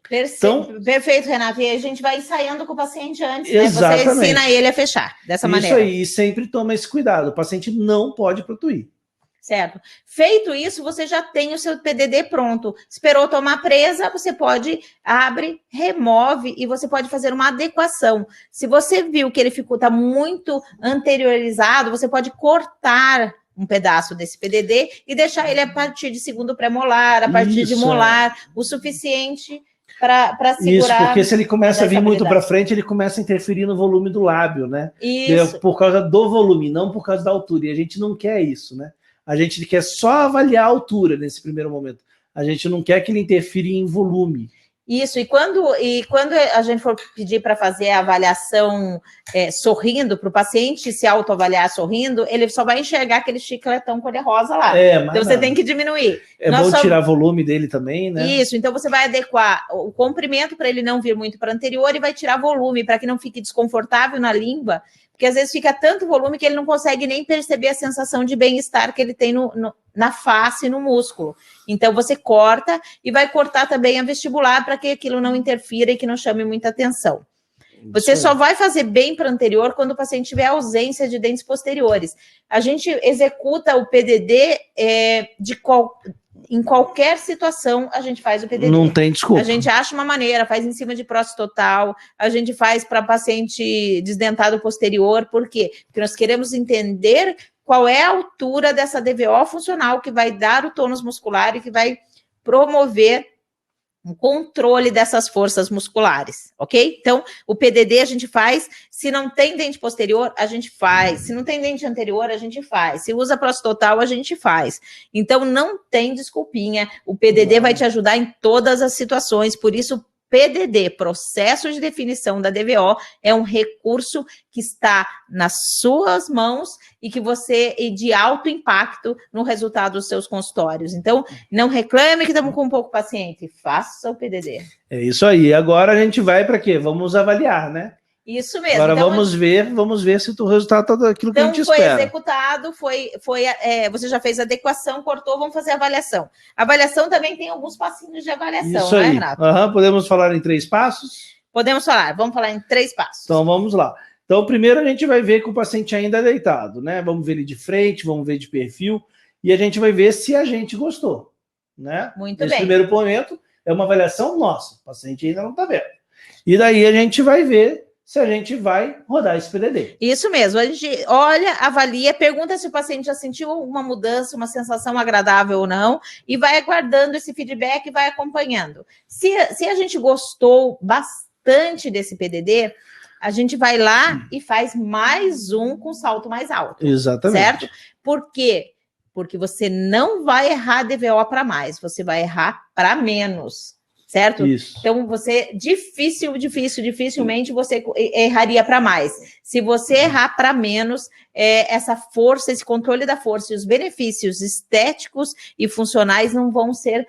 [SPEAKER 2] Então, perfeito, Renato. E a gente vai ensaiando com o paciente antes, né?
[SPEAKER 1] Exatamente.
[SPEAKER 2] Você ensina ele a fechar dessa maneira.
[SPEAKER 1] Isso aí, e sempre toma esse cuidado. O paciente não pode protruir.
[SPEAKER 2] Certo. Feito isso, você já tem o seu PDD pronto. Esperou tomar presa, você abre, remove e você pode fazer uma adequação. Se você viu que ele está muito anteriorizado, você pode cortar um pedaço desse PDD e deixar ele a partir de segundo pré-molar, a partir de molar, o suficiente para segurar.
[SPEAKER 1] Isso, porque se ele começa a vir muito para frente, ele começa a interferir no volume do lábio, né?
[SPEAKER 2] Isso.
[SPEAKER 1] Por causa do volume, não por causa da altura. E a gente não quer isso, né? A gente quer só avaliar a altura nesse primeiro momento. A gente não quer que ele interfira em volume.
[SPEAKER 2] Isso, e quando a gente for pedir para fazer a avaliação sorrindo, para o paciente se autoavaliar sorrindo, ele só vai enxergar aquele chicletão cor-de-rosa lá. Então você tem que diminuir.
[SPEAKER 1] Bom tirar volume dele também, né?
[SPEAKER 2] Isso, então você vai adequar o comprimento para ele não vir muito para anterior e vai tirar volume, para que não fique desconfortável na língua, porque às vezes fica tanto volume que ele não consegue nem perceber a sensação de bem-estar que ele tem na face e no músculo. Então você corta e vai cortar também a vestibular para que aquilo não interfira e que não chame muita atenção. Você só vai fazer bem para o anterior quando o paciente tiver ausência de dentes posteriores. A gente executa o PDD em qualquer situação, a gente faz o PDD.
[SPEAKER 1] Não tem desculpa.
[SPEAKER 2] A gente acha uma maneira, faz em cima de prótese total, a gente faz para paciente desdentado posterior. Por quê? Porque nós queremos entender qual é a altura dessa DVO funcional que vai dar o tônus muscular e que vai promover um controle dessas forças musculares, ok? Então, o PDD a gente faz, se não tem dente posterior, a gente faz, se não tem dente anterior, a gente faz, se usa prótese total, a gente faz. Então, não tem desculpinha, o PDD vai te ajudar em todas as situações, por isso, PDD, processo de definição da DVO, é um recurso que está nas suas mãos e que de alto impacto no resultado dos seus consultórios. Então, não reclame que estamos com um pouco paciente, faça o PDD.
[SPEAKER 1] É isso aí. Agora a gente vai para quê? Vamos avaliar, né?
[SPEAKER 2] Isso mesmo.
[SPEAKER 1] Agora
[SPEAKER 2] então,
[SPEAKER 1] vamos ver se o resultado está daquilo que a gente espera.
[SPEAKER 2] Então, foi executado, você já fez a adequação, cortou, vamos fazer a avaliação. A avaliação também tem alguns passinhos de avaliação,
[SPEAKER 1] isso aí.
[SPEAKER 2] Né, Renato?
[SPEAKER 1] Podemos falar em 3 passos?
[SPEAKER 2] Podemos falar, vamos falar em 3 passos.
[SPEAKER 1] Então, vamos lá. Então, primeiro a gente vai ver que o paciente ainda é deitado, né? Vamos ver ele de frente, vamos ver de perfil, e a gente vai ver se a gente gostou, né?
[SPEAKER 2] Muito
[SPEAKER 1] Nesse
[SPEAKER 2] bem.
[SPEAKER 1] primeiro momento, é uma avaliação nossa, o paciente ainda não está vendo. E daí a gente vai ver se a gente vai rodar esse PDD.
[SPEAKER 2] Isso mesmo, a gente olha, avalia, pergunta se o paciente já sentiu alguma mudança, uma sensação agradável ou não, e vai aguardando esse feedback e vai acompanhando. Se a gente gostou bastante desse PDD, a gente vai lá e faz mais um com salto mais alto.
[SPEAKER 1] Exatamente.
[SPEAKER 2] Certo? Por quê? Porque você não vai errar DVO para mais, você vai errar para menos. Certo?
[SPEAKER 1] Isso.
[SPEAKER 2] Então, você dificilmente você erraria para mais. Se você errar para menos, essa força, esse controle da força e os benefícios estéticos e funcionais não vão ser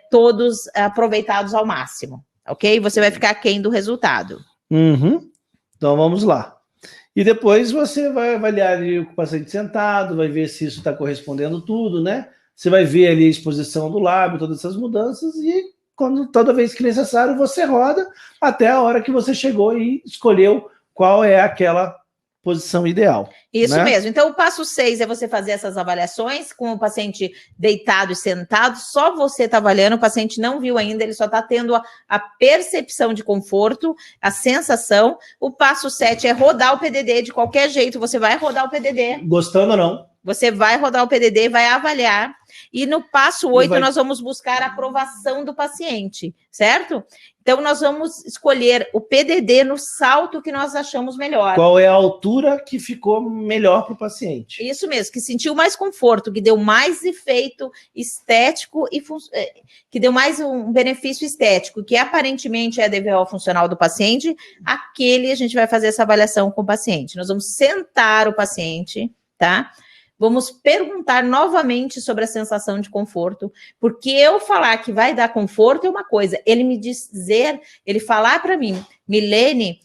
[SPEAKER 2] todos aproveitados ao máximo, ok? Você vai ficar aquém do resultado.
[SPEAKER 1] Uhum. Então, vamos lá. E depois você vai avaliar ali o paciente sentado, vai ver se isso está correspondendo tudo, né? Você vai ver ali a exposição do lábio, todas essas mudanças e toda vez que necessário, você roda até a hora que você chegou e escolheu qual é aquela posição ideal.
[SPEAKER 2] Isso,
[SPEAKER 1] né?
[SPEAKER 2] mesmo. Então, o passo 6 é você fazer essas avaliações com o paciente deitado e sentado. Só você está avaliando, o paciente não viu ainda, ele só está tendo a percepção de conforto, a sensação. O passo 7 é rodar o PDD de qualquer jeito, você vai rodar o PDD.
[SPEAKER 1] Gostando ou não.
[SPEAKER 2] Você vai rodar o PDD, vai avaliar. E no passo 8, nós vamos buscar a aprovação do paciente, certo? Então, nós vamos escolher o PDD no salto que nós achamos melhor.
[SPEAKER 1] Qual é a altura que ficou melhor para o paciente?
[SPEAKER 2] Isso mesmo, que sentiu mais conforto, que deu mais efeito estético e que deu mais um benefício estético, que aparentemente é a DVO funcional do paciente, aquele a gente vai fazer essa avaliação com o paciente. Nós vamos sentar o paciente, tá? Vamos perguntar novamente sobre a sensação de conforto, porque eu falar que vai dar conforto é uma coisa, ele falar para mim, Milene,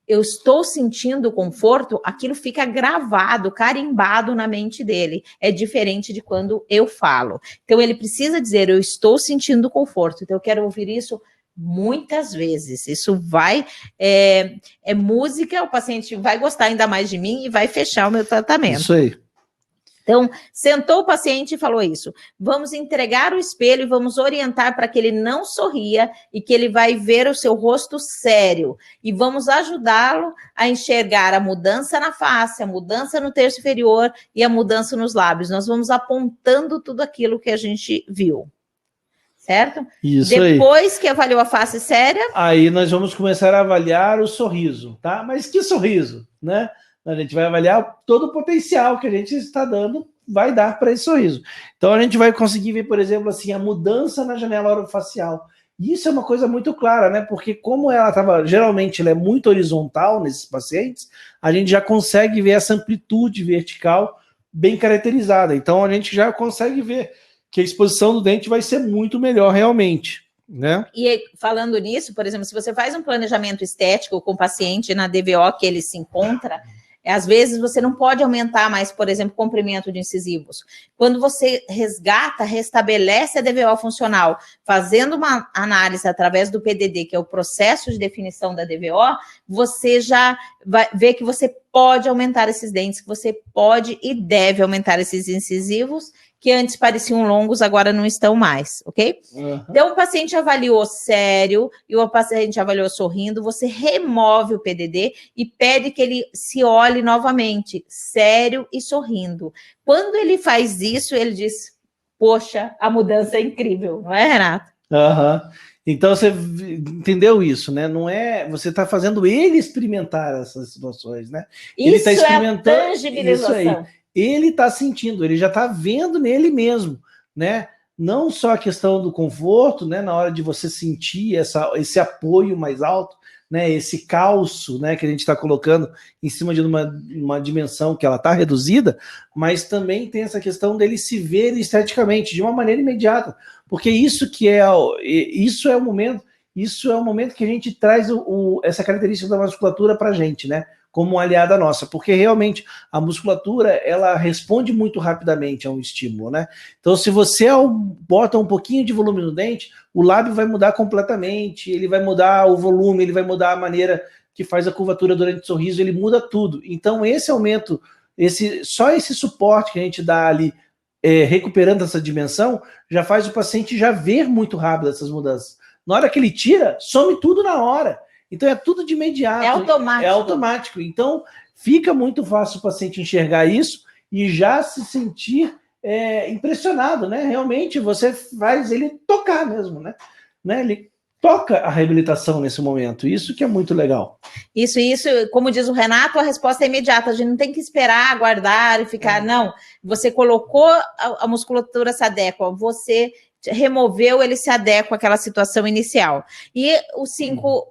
[SPEAKER 2] eu estou sentindo conforto, aquilo fica gravado, carimbado na mente dele. É diferente de quando eu falo. Então, ele precisa dizer, eu estou sentindo conforto. Então, eu quero ouvir isso muitas vezes. Isso vai... É música, o paciente vai gostar ainda mais de mim e vai fechar o meu tratamento.
[SPEAKER 1] Isso aí.
[SPEAKER 2] Então, sentou o paciente e falou isso. Vamos entregar o espelho e vamos orientar para que ele não sorria e que ele vai ver o seu rosto sério. E vamos ajudá-lo a enxergar a mudança na face, a mudança no terço inferior e a mudança nos lábios. Nós vamos apontando tudo aquilo que a gente viu. Certo?
[SPEAKER 1] Isso
[SPEAKER 2] Depois que avaliou a face séria...
[SPEAKER 1] Aí nós vamos começar a avaliar o sorriso, tá? Mas que sorriso, né? A gente vai avaliar todo o potencial que a gente está dando, vai dar para esse sorriso. Então, a gente vai conseguir ver, por exemplo, assim, a mudança na janela orofacial. E isso é uma coisa muito clara, né? Porque como ela estava, geralmente, ela é muito horizontal nesses pacientes, a gente já consegue ver essa amplitude vertical bem caracterizada. Então, a gente já consegue ver que a exposição do dente vai ser muito melhor realmente. Né?
[SPEAKER 2] E falando nisso, por exemplo, se você faz um planejamento estético com o paciente na DVO que ele se encontra, Às vezes você não pode aumentar mais, por exemplo, comprimento de incisivos. Quando você resgata, restabelece a DVO funcional, fazendo uma análise através do PDD, que é o processo de definição da DVO, você já vai ver que você pode aumentar esses dentes, que você pode e deve aumentar esses incisivos, que antes pareciam longos, agora não estão mais, ok?
[SPEAKER 1] Uhum.
[SPEAKER 2] Então, o paciente avaliou sério e o paciente avaliou sorrindo, você remove o PDD e pede que ele se olhe novamente, sério e sorrindo. Quando ele faz isso, ele diz, poxa, a mudança é incrível, não é, Renato?
[SPEAKER 1] Uhum. Então, você entendeu isso, né? Não é... Você está fazendo ele experimentar essas situações, né? Ele
[SPEAKER 2] Isso
[SPEAKER 1] está experimentando...
[SPEAKER 2] é a tangibilização.
[SPEAKER 1] Isso aí. Ele está sentindo, ele já está vendo nele mesmo, né? Não só a questão do conforto, né? Na hora de você sentir esse apoio mais alto, né? Esse calço, né? Que a gente está colocando em cima de uma dimensão que ela está reduzida, mas também tem essa questão dele se ver esteticamente de uma maneira imediata, porque isso é o momento que a gente traz essa característica da musculatura para a gente, né? Como aliada nossa, porque realmente a musculatura, ela responde muito rapidamente a um estímulo, né? Então, se você bota um pouquinho de volume no dente, o lábio vai mudar completamente, ele vai mudar o volume, ele vai mudar a maneira que faz a curvatura durante o sorriso, ele muda tudo. Então, esse aumento, só esse suporte que a gente dá ali, recuperando essa dimensão, já faz o paciente já ver muito rápido essas mudanças. Na hora que ele tira, some tudo na hora. Então é tudo de imediato.
[SPEAKER 2] É automático.
[SPEAKER 1] É automático. Então fica muito fácil o paciente enxergar isso e já se sentir impressionado, né? Realmente você faz ele tocar mesmo, né? Ele toca a reabilitação nesse momento. Isso que é muito legal.
[SPEAKER 2] Isso, como diz o Renato, a resposta é imediata. A gente não tem que esperar, aguardar e ficar, não. Você colocou a musculatura se adequa, você removeu, ele se adequa àquela situação inicial. E os 5...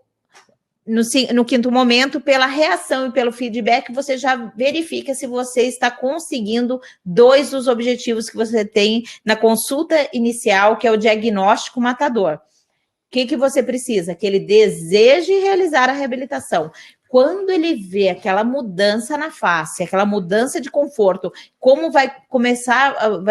[SPEAKER 2] No quinto momento, pela reação e pelo feedback, você já verifica se você está conseguindo 2 dos objetivos que você tem na consulta inicial, que é o diagnóstico matador. O que você precisa? Que ele deseje realizar a reabilitação. Quando ele vê aquela mudança na face, aquela mudança de conforto, como vai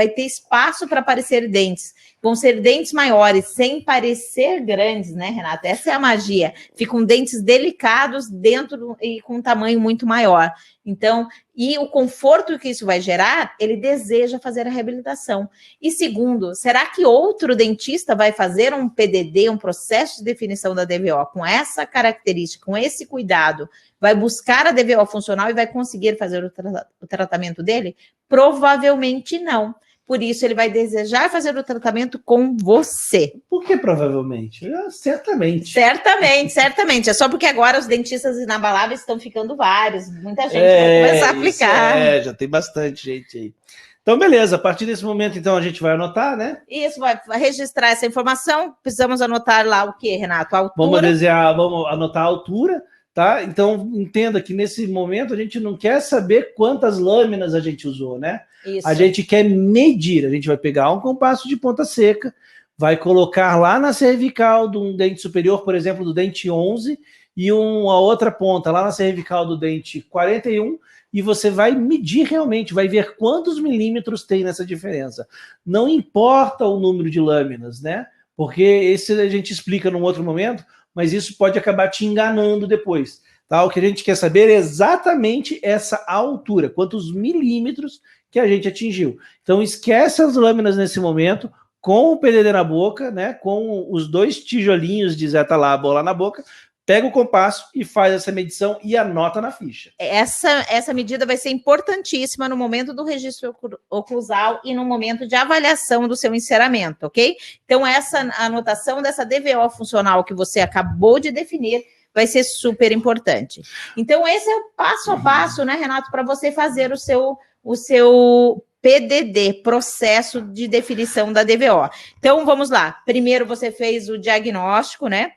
[SPEAKER 2] ter espaço para aparecer dentes, vão ser dentes maiores, sem parecer grandes, né, Renata? Essa é a magia. Ficam dentes delicados dentro e com um tamanho muito maior. Então, e o conforto que isso vai gerar, ele deseja fazer a reabilitação. E segundo, será que outro dentista vai fazer um PDD, um processo de definição da DVO com essa característica, com esse cuidado, vai buscar a DVO funcional e vai conseguir fazer o tratamento dele? Provavelmente não. Por isso, ele vai desejar fazer o tratamento com você.
[SPEAKER 1] Por que provavelmente? Certamente.
[SPEAKER 2] Certamente. É só porque agora os dentistas inabaláveis estão ficando vários. Muita gente vai começar a aplicar.
[SPEAKER 1] Já tem bastante gente aí. Então, beleza. A partir desse momento, então, a gente vai anotar, né?
[SPEAKER 2] Isso, vai registrar essa informação. Precisamos anotar lá o quê, Renato? A altura.
[SPEAKER 1] Vamos anotar a altura, tá? Então, entenda que nesse momento a gente não quer saber quantas lâminas a gente usou, né?
[SPEAKER 2] Isso.
[SPEAKER 1] A gente quer medir, a gente vai pegar um compasso de ponta seca, vai colocar lá na cervical de um dente superior, por exemplo, do dente 11, e uma outra ponta lá na cervical do dente 41, e você vai medir realmente, vai ver quantos milímetros tem nessa diferença. Não importa o número de lâminas, né? Porque esse a gente explica num outro momento, mas isso pode acabar te enganando depois. Tá? O que a gente quer saber é exatamente essa altura, quantos milímetros que a gente atingiu. Então esquece as lâminas nesse momento, com o PDD na boca, né, com os 2 tijolinhos de Zeta Labo lá na boca, pega o compasso e faz essa medição e anota na ficha.
[SPEAKER 2] Essa medida vai ser importantíssima no momento do registro oclusal e no momento de avaliação do seu enceramento, ok? Então essa anotação dessa DVO funcional que você acabou de definir vai ser super importante. Então esse é o passo a passo, né, Renato, para você fazer o seu PDD, processo de definição da DVO. Então, vamos lá. Primeiro, você fez o diagnóstico, né?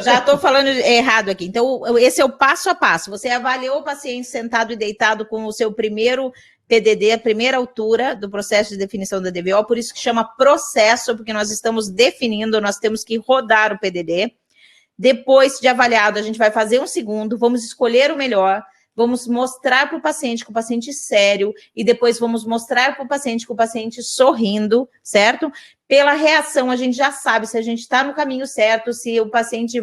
[SPEAKER 2] Já estou falando errado aqui. Então, esse é o passo a passo. Você avaliou o paciente sentado e deitado com o seu primeiro PDD, a primeira altura do processo de definição da DVO, por isso que chama processo, porque nós estamos definindo, nós temos que rodar o PDD. Depois de avaliado, a gente vai fazer um segundo, vamos escolher o melhor, vamos mostrar para o paciente que o paciente é sério, e depois vamos mostrar para o paciente que o paciente sorrindo, certo? Pela reação, a gente já sabe se a gente está no caminho certo, se o paciente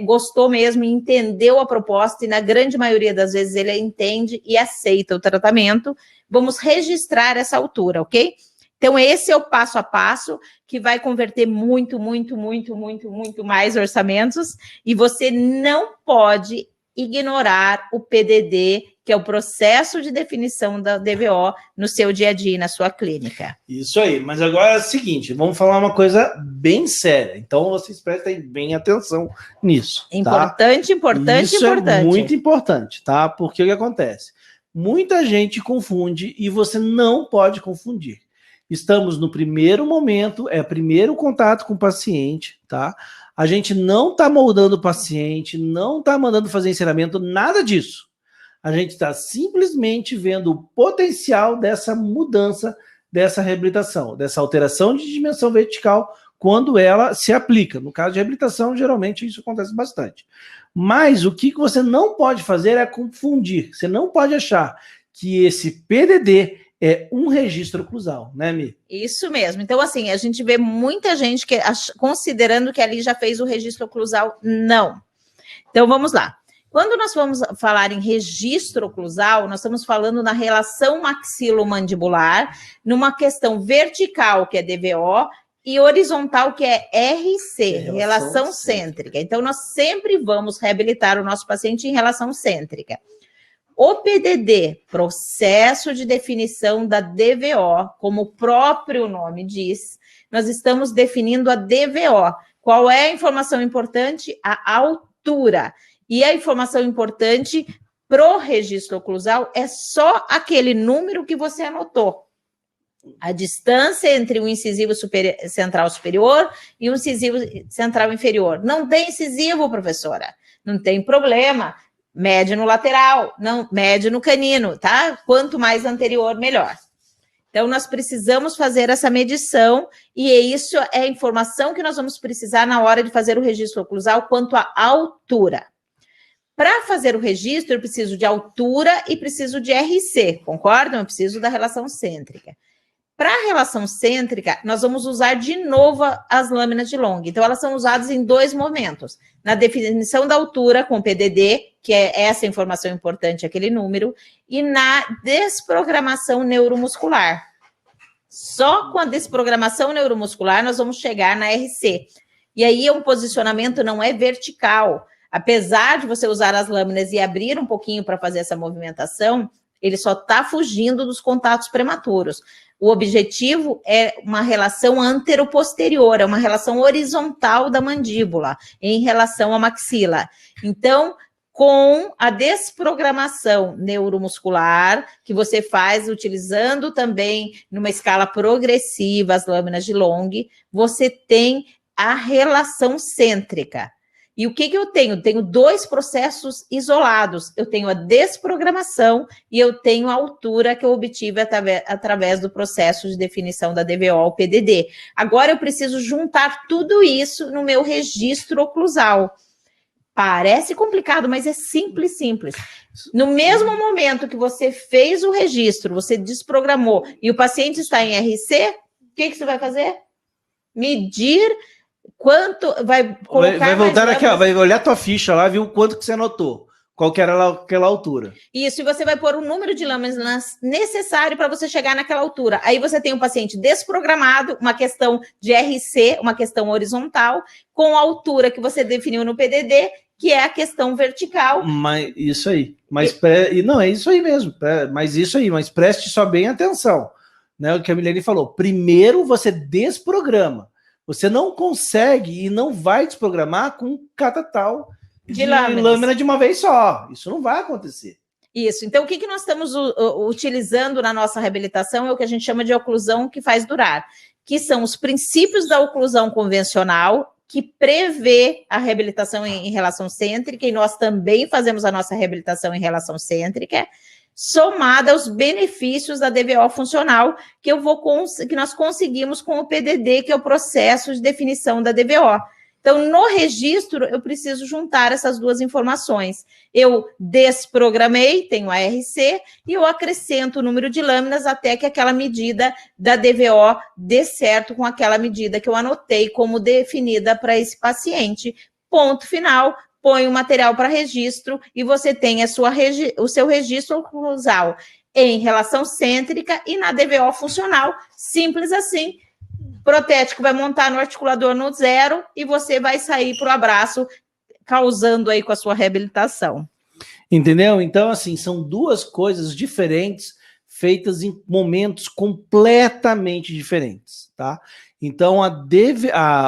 [SPEAKER 2] gostou mesmo e entendeu a proposta, e na grande maioria das vezes ele entende e aceita o tratamento. Vamos registrar essa altura, ok? Então, esse é o passo a passo que vai converter muito mais orçamentos, e você não pode ignorar o PDD, que é o processo de definição da DVO no seu dia a dia, na sua clínica.
[SPEAKER 1] Isso aí, mas agora é o seguinte, vamos falar uma coisa bem séria, então vocês prestem bem atenção nisso.
[SPEAKER 2] Importante,
[SPEAKER 1] tá?
[SPEAKER 2] importante,
[SPEAKER 1] Isso
[SPEAKER 2] importante.
[SPEAKER 1] É muito importante, tá? Porque o que acontece? Muita gente confunde e você não pode confundir. Estamos no primeiro momento, é o primeiro contato com o paciente, tá? A gente não está moldando o paciente, não está mandando fazer ensinamento, nada disso. A gente está simplesmente vendo o potencial dessa mudança, dessa reabilitação, dessa alteração de dimensão vertical quando ela se aplica. No caso de reabilitação, geralmente isso acontece bastante. Mas o que você não pode fazer é confundir. Você não pode achar que esse PDD é um registro oclusal, né, Mi?
[SPEAKER 2] Isso mesmo. Então, assim, a gente vê muita gente considerando que ali já fez o registro oclusal. Não. Então, vamos lá. Quando nós vamos falar em registro oclusal, nós estamos falando na relação maxilomandibular, numa questão vertical, que é DVO, e horizontal, que é RC, relação cêntrica. Então, nós sempre vamos reabilitar o nosso paciente em relação cêntrica. O PDD, processo de definição da DVO, como o próprio nome diz, nós estamos definindo a DVO. Qual é a informação importante? A altura. E a informação importante pro registro oclusal é só aquele número que você anotou. A distância entre o incisivo central superior e o incisivo central inferior. Não tem incisivo, professora. Não tem problema. Mede no lateral, não, mede no canino, tá? Quanto mais anterior, melhor. Então, nós precisamos fazer essa medição, e isso é a informação que nós vamos precisar na hora de fazer o registro oclusal quanto à altura. Para fazer o registro, eu preciso de altura e preciso de RC, concordam? Eu preciso da relação cêntrica. Para a relação cêntrica, nós vamos usar de novo as lâminas de Long. Então, elas são usadas em dois momentos. Na definição da altura com PDD, que é essa informação importante, aquele número, e na desprogramação neuromuscular. Só com a desprogramação neuromuscular nós vamos chegar na RC. E aí, um posicionamento não é vertical. Apesar de você usar as lâminas e abrir um pouquinho para fazer essa movimentação, ele só está fugindo dos contatos prematuros. O objetivo é uma relação antero-posterior, é uma relação horizontal da mandíbula em relação à maxila. Então, com a desprogramação neuromuscular, que você faz utilizando também numa escala progressiva as lâminas de Long, você tem a relação cêntrica. E o que eu tenho? Eu tenho dois processos isolados. Eu tenho a desprogramação e eu tenho a altura que eu obtive através do processo de definição da DVO ao PDD. Agora eu preciso juntar tudo isso no meu registro oclusal. Parece complicado, mas é simples. No mesmo momento que você fez o registro, você desprogramou e o paciente está em RC, o que você vai fazer? Medir quanto, vai colocar...
[SPEAKER 1] Vai voltar aqui, ó, vai olhar a tua ficha lá, viu o quanto que você anotou. Qual que era aquela altura.
[SPEAKER 2] Isso, e você vai pôr o número de lâminas necessário para você chegar naquela altura. Aí você tem um paciente desprogramado, uma questão de RC, uma questão horizontal, com a altura que você definiu no PDD, que é a questão vertical.
[SPEAKER 1] Mas isso aí. Não, é isso aí mesmo. Mas preste só bem atenção. Né, o que a Milene falou. Primeiro você desprograma. Você não consegue e não vai desprogramar com catatal de lâmina de uma vez só. Isso não vai acontecer.
[SPEAKER 2] Isso. Então, o que nós estamos utilizando na nossa reabilitação é o que a gente chama de oclusão que faz durar, que são os princípios da oclusão convencional, que prevê a reabilitação em relação cêntrica, e nós também fazemos a nossa reabilitação em relação cêntrica, somada aos benefícios da DVO funcional, que nós conseguimos com o PDD, que é o processo de definição da DVO. Então, no registro, eu preciso juntar essas duas informações. Eu desprogramei, tenho a RC, e eu acrescento o número de lâminas até que aquela medida da DVO dê certo com aquela medida que eu anotei como definida para esse paciente. Ponto final, põe o material para registro e você tem o seu registro oclusal em relação cêntrica e na DVO funcional, simples assim. Protético vai montar no articulador no 0 e você vai sair para o abraço, causando aí com a sua reabilitação.
[SPEAKER 1] Entendeu? Então, assim, são duas coisas diferentes, feitas em momentos completamente diferentes, tá? Então,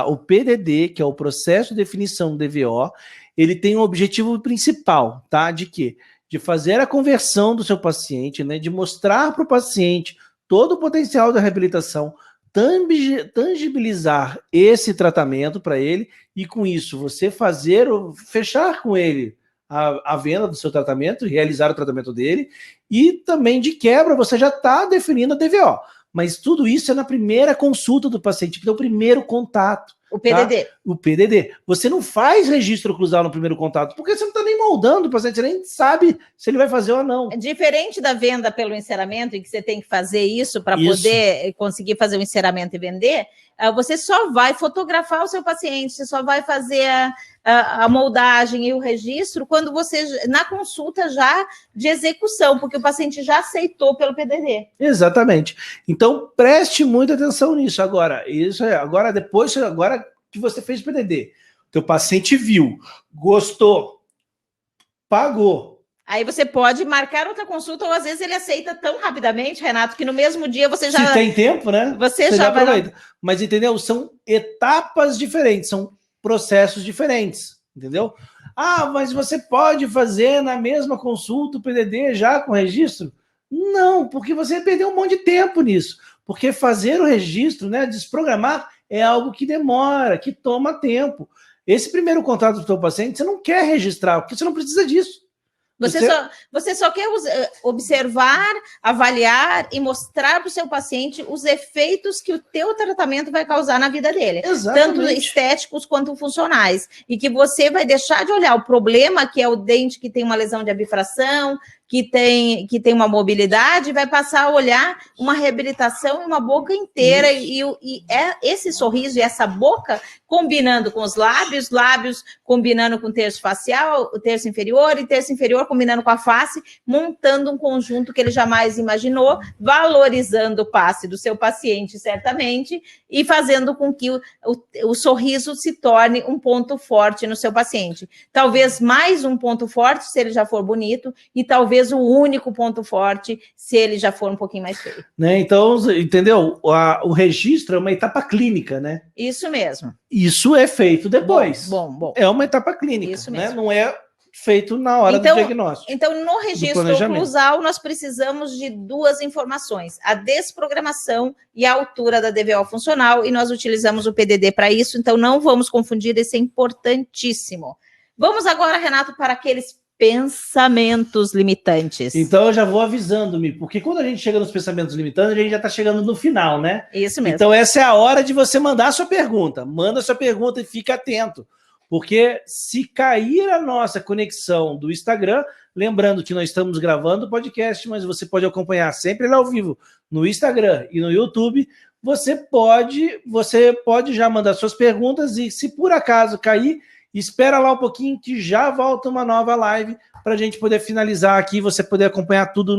[SPEAKER 1] o PDD, que é o processo de definição do DVO, ele tem um objetivo principal, tá? De quê? De fazer a conversão do seu paciente, né? De mostrar para o paciente todo o potencial da reabilitação, tangibilizar esse tratamento para ele e com isso você fechar com ele a venda do seu tratamento, realizar o tratamento dele e também de quebra você já está definindo a DVO. Mas tudo isso é na primeira consulta do paciente, que é o primeiro contato.
[SPEAKER 2] O PDD.
[SPEAKER 1] Tá? O PDD. Você não faz registro oclusal no primeiro contato, porque você não está nem moldando o paciente, você nem sabe se ele vai fazer ou não.
[SPEAKER 2] É diferente da venda pelo enceramento, em que você tem que fazer isso para poder conseguir fazer o enceramento e vender, você só vai fotografar o seu paciente, você só vai fazer a moldagem e o registro quando você, na consulta já de execução, porque o paciente já aceitou pelo PDD.
[SPEAKER 1] Exatamente. Então, preste muita atenção nisso. Agora que você fez o PDD, teu paciente viu, gostou, pagou.
[SPEAKER 2] Aí você pode marcar outra consulta, ou às vezes ele aceita tão rapidamente, Renato, que no mesmo dia você já...
[SPEAKER 1] Se tem tempo, né?
[SPEAKER 2] Você já
[SPEAKER 1] aproveita. Mas, entendeu? São etapas diferentes, são processos diferentes, entendeu? Ah, mas você pode fazer na mesma consulta o PDD já com registro? Não, porque você perdeu um monte de tempo nisso. Porque fazer o registro, né, desprogramar, é algo que demora, que toma tempo. Esse primeiro contato do seu paciente, você não quer registrar, porque você não precisa disso.
[SPEAKER 2] Você só quer observar, avaliar e mostrar para o seu paciente os efeitos que o teu tratamento vai causar na vida dele.
[SPEAKER 1] Exatamente.
[SPEAKER 2] Tanto estéticos quanto funcionais. E que você vai deixar de olhar o problema, que é o dente que tem uma lesão de abifração, que tem uma mobilidade, vai passar a olhar uma reabilitação e uma boca inteira, e esse sorriso e essa boca combinando com os lábios combinando com o terço facial, o terço inferior, e terço inferior combinando com a face, montando um conjunto que ele jamais imaginou, valorizando o passe do seu paciente, certamente, e fazendo com que o sorriso se torne um ponto forte no seu paciente. Talvez mais um ponto forte, se ele já for bonito, e talvez o único ponto forte, se ele já for um pouquinho mais feio.
[SPEAKER 1] Né? Então, entendeu? O registro é uma etapa clínica, né?
[SPEAKER 2] Isso mesmo.
[SPEAKER 1] Isso é feito depois.
[SPEAKER 2] Bom.
[SPEAKER 1] É uma etapa clínica,
[SPEAKER 2] isso mesmo.
[SPEAKER 1] Né? Não é feito na hora do diagnóstico.
[SPEAKER 2] Então, no registro oclusal, nós precisamos de duas informações: a desprogramação e a altura da DVO funcional, e nós utilizamos o PDD para isso, então não vamos confundir, isso é importantíssimo. Vamos agora, Renato, para aqueles pensamentos limitantes.
[SPEAKER 1] Então eu já vou avisando-me, porque quando a gente chega nos pensamentos limitantes, a gente já está chegando no final, né?
[SPEAKER 2] Isso mesmo.
[SPEAKER 1] Então essa é a hora de você mandar a sua pergunta. Manda a sua pergunta e fica atento, porque se cair a nossa conexão do Instagram, lembrando que nós estamos gravando o podcast, mas você pode acompanhar sempre lá ao vivo no Instagram e no YouTube. Você pode já mandar suas perguntas, e se por acaso cair, espera lá um pouquinho que já volta uma nova live para a gente poder finalizar aqui, você poder acompanhar tudo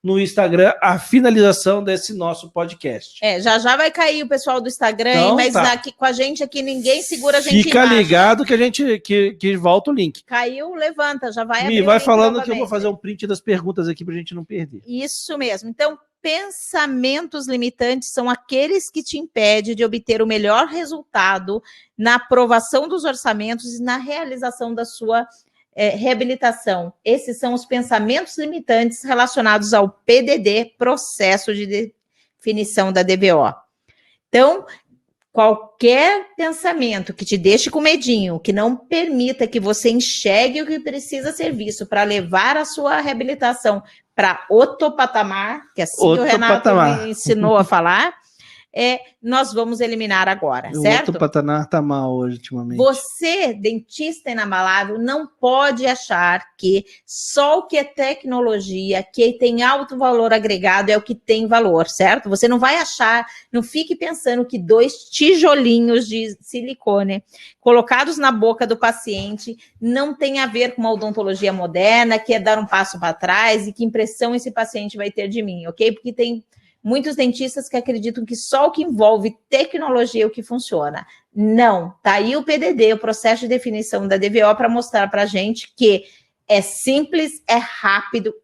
[SPEAKER 1] no Instagram, a finalização desse nosso podcast.
[SPEAKER 2] Já vai cair o pessoal do Instagram, então, mas aqui, com a gente aqui ninguém segura a gente.
[SPEAKER 1] Fica ligado que a gente que volta o link.
[SPEAKER 2] Caiu, levanta, já vai abrir.
[SPEAKER 1] E vai falando que eu vou fazer um print das perguntas aqui para a gente não perder.
[SPEAKER 2] Isso mesmo. Então, pensamentos limitantes são aqueles que te impedem de obter o melhor resultado na aprovação dos orçamentos e na realização da sua reabilitação. Esses são os pensamentos limitantes relacionados ao PDD, processo de definição da DVO. Então, qualquer pensamento que te deixe com medinho, que não permita que você enxergue o que precisa ser visto para levar a sua reabilitação para outro patamar, que assim o Renato me ensinou a falar, nós vamos eliminar agora,
[SPEAKER 1] O
[SPEAKER 2] certo?
[SPEAKER 1] outro patamar tá mal hoje, ultimamente.
[SPEAKER 2] Você, dentista inabalável, não pode achar que só o que é tecnologia, que tem alto valor agregado é o que tem valor, certo? Você não vai achar, não fique pensando que 2 tijolinhos de silicone colocados na boca do paciente não tem a ver com uma odontologia moderna, que é dar um passo para trás e que impressão esse paciente vai ter de mim, ok? Porque tem muitos dentistas que acreditam que só o que envolve tecnologia é o que funciona. Não, tá aí o PDD, o processo de definição da DVO, para mostrar para a gente que é simples, é rápido,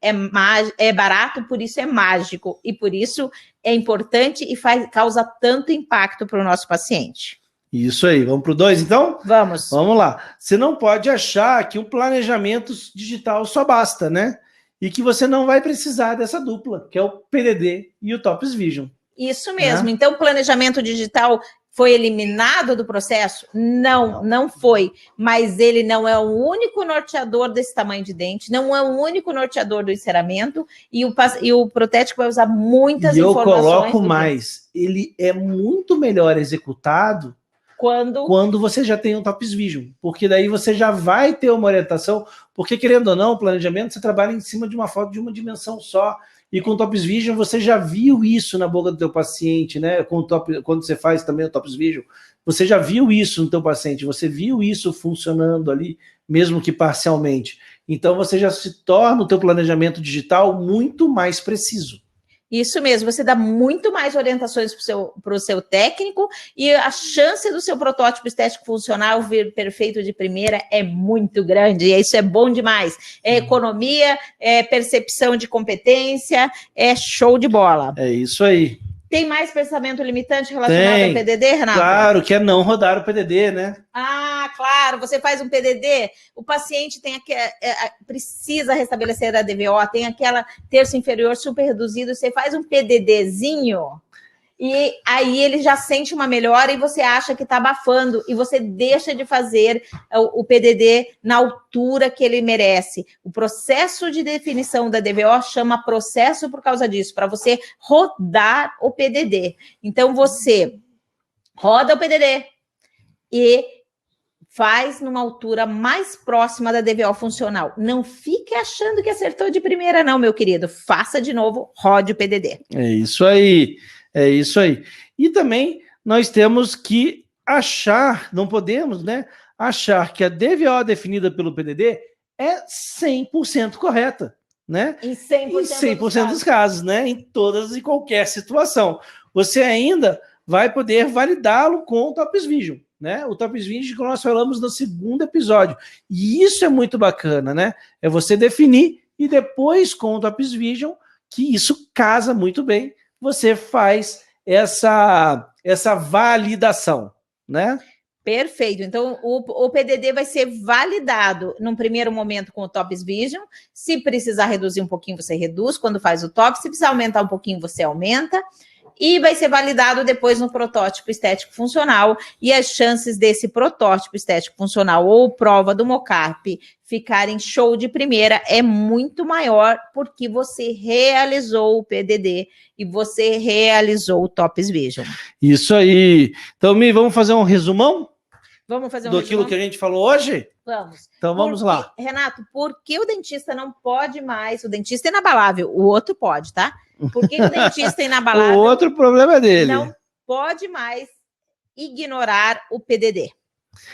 [SPEAKER 2] é barato, por isso é mágico, e por isso é importante e causa tanto impacto para o nosso paciente.
[SPEAKER 1] Isso aí, vamos para o 2 então?
[SPEAKER 2] Vamos.
[SPEAKER 1] Vamos lá. Você não pode achar que um planejamento digital só basta, né? E que você não vai precisar dessa dupla, que é o PDD e o Topes Vision.
[SPEAKER 2] Isso mesmo. Então, o planejamento digital foi eliminado do processo? Não foi. Mas ele não é o único norteador desse tamanho de dente, não é o único norteador do enceramento, e o protético vai usar muitas informações.
[SPEAKER 1] E eu coloco mais, ele é muito melhor executado quando você já tem um Topes Vision, porque daí você já vai ter uma orientação, porque querendo ou não, o planejamento você trabalha em cima de uma foto de uma dimensão só, e com o Topes Vision você já viu isso na boca do teu paciente, né? Quando você faz também o Topes Vision, você já viu isso no teu paciente, você viu isso funcionando ali, mesmo que parcialmente. Então você já se torna o teu planejamento digital muito mais preciso.
[SPEAKER 2] Isso mesmo, você dá muito mais orientações para o seu técnico, e a chance do seu protótipo estético funcional vir perfeito de primeira é muito grande, e isso é bom demais. É economia, é percepção de competência, é show de bola.
[SPEAKER 1] É isso aí.
[SPEAKER 2] Tem mais pensamento limitante relacionado ao PDD, Renato?
[SPEAKER 1] Claro, que é não rodar o PDD, né?
[SPEAKER 2] Ah, claro, você faz um PDD, o paciente precisa restabelecer a DVO, tem aquela terço inferior super reduzido, você faz um PDDzinho, e aí ele já sente uma melhora e você acha que está abafando, e você deixa de fazer o PDD na altura que ele merece. O processo de definição da DVO chama processo por causa disso, para você rodar o PDD. Então, você roda o PDD e faz numa altura mais próxima da DVO funcional. Não fique achando que acertou de primeira, não, meu querido. Faça de novo, rode o PDD.
[SPEAKER 1] É isso aí. É isso aí. E também nós temos que achar, não podemos, né? Achar que a DVO definida pelo PDD é 100% correta, né?
[SPEAKER 2] Em 100%
[SPEAKER 1] dos casos, né? Em todas e qualquer situação. Você ainda vai poder validá-lo com o Topes Vision, né? O Topes Vision que nós falamos no 2º episódio. E isso é muito bacana, né? É você definir e depois com o Topes Vision, que isso casa muito bem, você faz essa validação, né?
[SPEAKER 2] Perfeito. Então, o PDD vai ser validado num primeiro momento com o Topes Vision. Se precisar reduzir um pouquinho, você reduz quando faz o top. Se precisar aumentar um pouquinho, você aumenta. E vai ser validado depois no protótipo estético funcional, e as chances desse protótipo estético funcional ou prova do MOCARP ficarem show de primeira é muito maior, porque você realizou o PDD e você realizou o Topes Vision.
[SPEAKER 1] Isso aí. Então, Mi, vamos fazer um resumão?
[SPEAKER 2] Vamos fazer um
[SPEAKER 1] resumão que a gente falou hoje?
[SPEAKER 2] Vamos.
[SPEAKER 1] Então vamos lá.
[SPEAKER 2] Renato, por que o dentista não pode mais? O dentista é inabalável, o outro pode, tá? Por que o dentista é inabalável?
[SPEAKER 1] O outro problema é dele.
[SPEAKER 2] Não pode mais ignorar o PDD.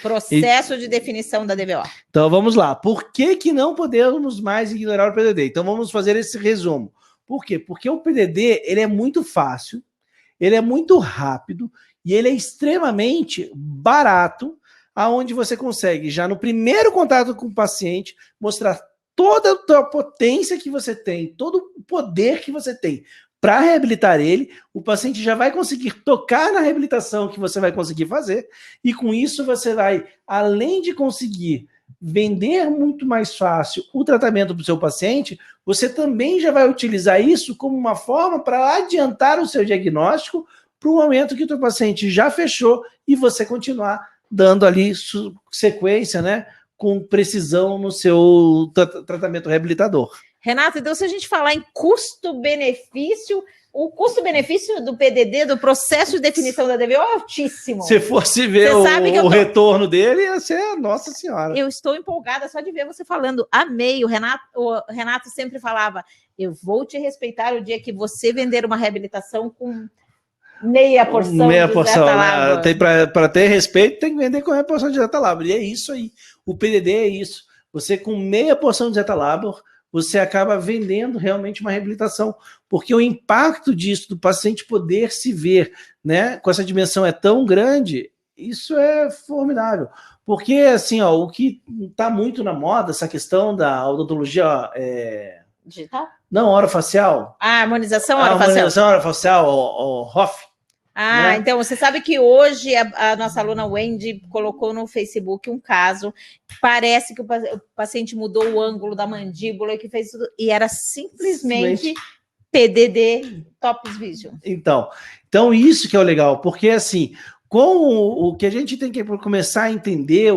[SPEAKER 2] Processo de definição da DVO.
[SPEAKER 1] Então vamos lá. Por que não podemos mais ignorar o PDD? Então vamos fazer esse resumo. Por quê? Porque o PDD ele é muito fácil, ele é muito rápido e ele é extremamente barato, aonde você consegue, já no primeiro contato com o paciente, mostrar toda a tua potência que você tem, todo o poder que você tem para reabilitar ele. O paciente já vai conseguir tocar na reabilitação que você vai conseguir fazer, e com isso você vai, além de conseguir vender muito mais fácil o tratamento para o seu paciente, você também já vai utilizar isso como uma forma para adiantar o seu diagnóstico para o momento que o teu paciente já fechou e você continuar dando ali sequência, né, com precisão no seu tratamento reabilitador.
[SPEAKER 2] Renato, então se a gente falar em custo-benefício, o custo-benefício do PDD, do processo de definição da DVO, é altíssimo.
[SPEAKER 1] Se fosse ver o retorno dele, ia ser, nossa senhora.
[SPEAKER 2] Eu estou empolgada só de ver você falando. Amei. O Renato sempre falava, eu vou te respeitar o dia que você vender uma reabilitação com meia porção
[SPEAKER 1] de
[SPEAKER 2] Zeta-Labor.
[SPEAKER 1] Para ter respeito, tem que vender com meia porção de Zeta-Labor. E é isso aí. O PDD é isso. Você com meia porção de Zeta-Labor, você acaba vendendo realmente uma reabilitação, porque o impacto disso, do paciente poder se ver, né, com essa dimensão é tão grande, isso é formidável. Porque, assim, ó, o que está muito na moda, essa questão da odontologia...
[SPEAKER 2] digital?
[SPEAKER 1] Não, orofacial.
[SPEAKER 2] Harmonização orofacial.
[SPEAKER 1] Harmonização orofacial, o ROF.
[SPEAKER 2] Né? Então você sabe que hoje a nossa aluna Wendy colocou no Facebook um caso, parece que o paciente mudou o ângulo da mandíbula e que fez tudo, e era simplesmente PDD Topes Vision. Então
[SPEAKER 1] isso que é o legal, porque assim, com o que a gente tem que começar a entender,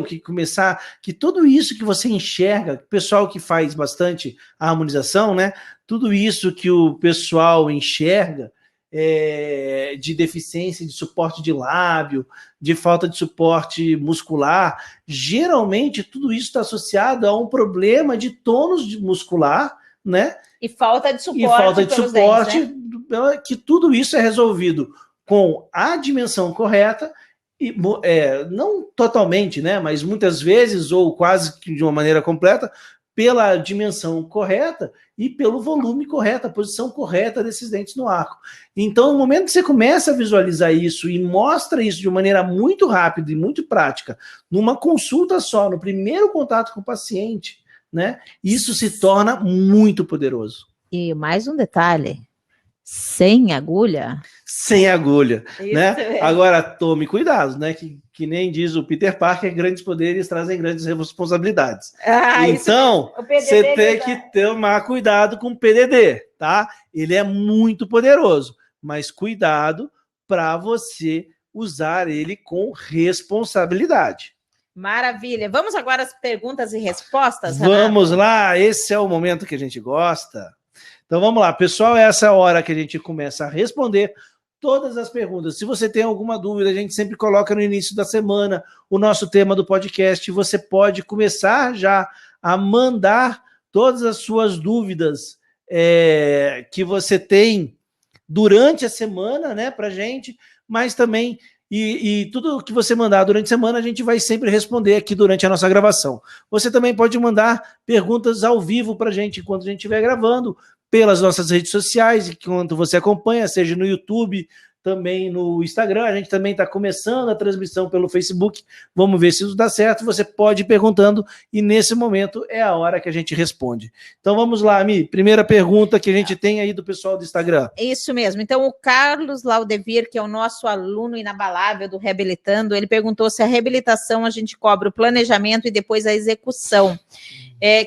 [SPEAKER 1] que tudo isso que você enxerga, o pessoal que faz bastante a harmonização, né? Tudo isso que o pessoal enxerga, de deficiência de suporte de lábio, de falta de suporte muscular, geralmente tudo isso está associado a um problema de tônus muscular, né?
[SPEAKER 2] E falta de suporte,
[SPEAKER 1] dentes, que tudo isso é resolvido com a dimensão correta, e, não totalmente, né? Mas muitas vezes, ou quase que de uma maneira completa, pela dimensão correta e pelo volume correto, a posição correta desses dentes no arco. Então, no momento que você começa a visualizar isso e mostra isso de maneira muito rápida e muito prática, numa consulta só, no primeiro contato com o paciente, né, isso se torna muito poderoso.
[SPEAKER 2] E mais um detalhe, sem agulha?
[SPEAKER 1] Sem agulha, né? Agora, tome cuidado, né? Que nem diz o Peter Parker, grandes poderes trazem grandes responsabilidades. Então, você tem que tomar cuidado com o PDD, tá? Ele é muito poderoso, mas cuidado para você usar ele com responsabilidade.
[SPEAKER 2] Maravilha. Vamos agora às perguntas e respostas, Renato?
[SPEAKER 1] Vamos lá, esse é o momento que a gente gosta. Então vamos lá, pessoal, essa é a hora que a gente começa a responder todas as perguntas. Se você tem alguma dúvida, a gente sempre coloca no início da semana o nosso tema do podcast. Você pode começar já a mandar todas as suas dúvidas que você tem durante a semana, né, para a gente, mas também, e tudo que você mandar durante a semana, a gente vai sempre responder aqui durante a nossa gravação. Você também pode mandar perguntas ao vivo para a gente enquanto a gente estiver gravando, pelas nossas redes sociais, enquanto você acompanha, seja no YouTube, também no Instagram. A gente também está começando a transmissão pelo Facebook. Vamos ver se isso dá certo. Você pode ir perguntando e nesse momento é a hora que a gente responde. Então vamos lá, Mi. Primeira pergunta que a gente tem aí do pessoal do Instagram.
[SPEAKER 2] Isso mesmo. Então o Carlos Laudevir, que é o nosso aluno inabalável do Reabilitando, ele perguntou se a reabilitação a gente cobra o planejamento e depois a execução.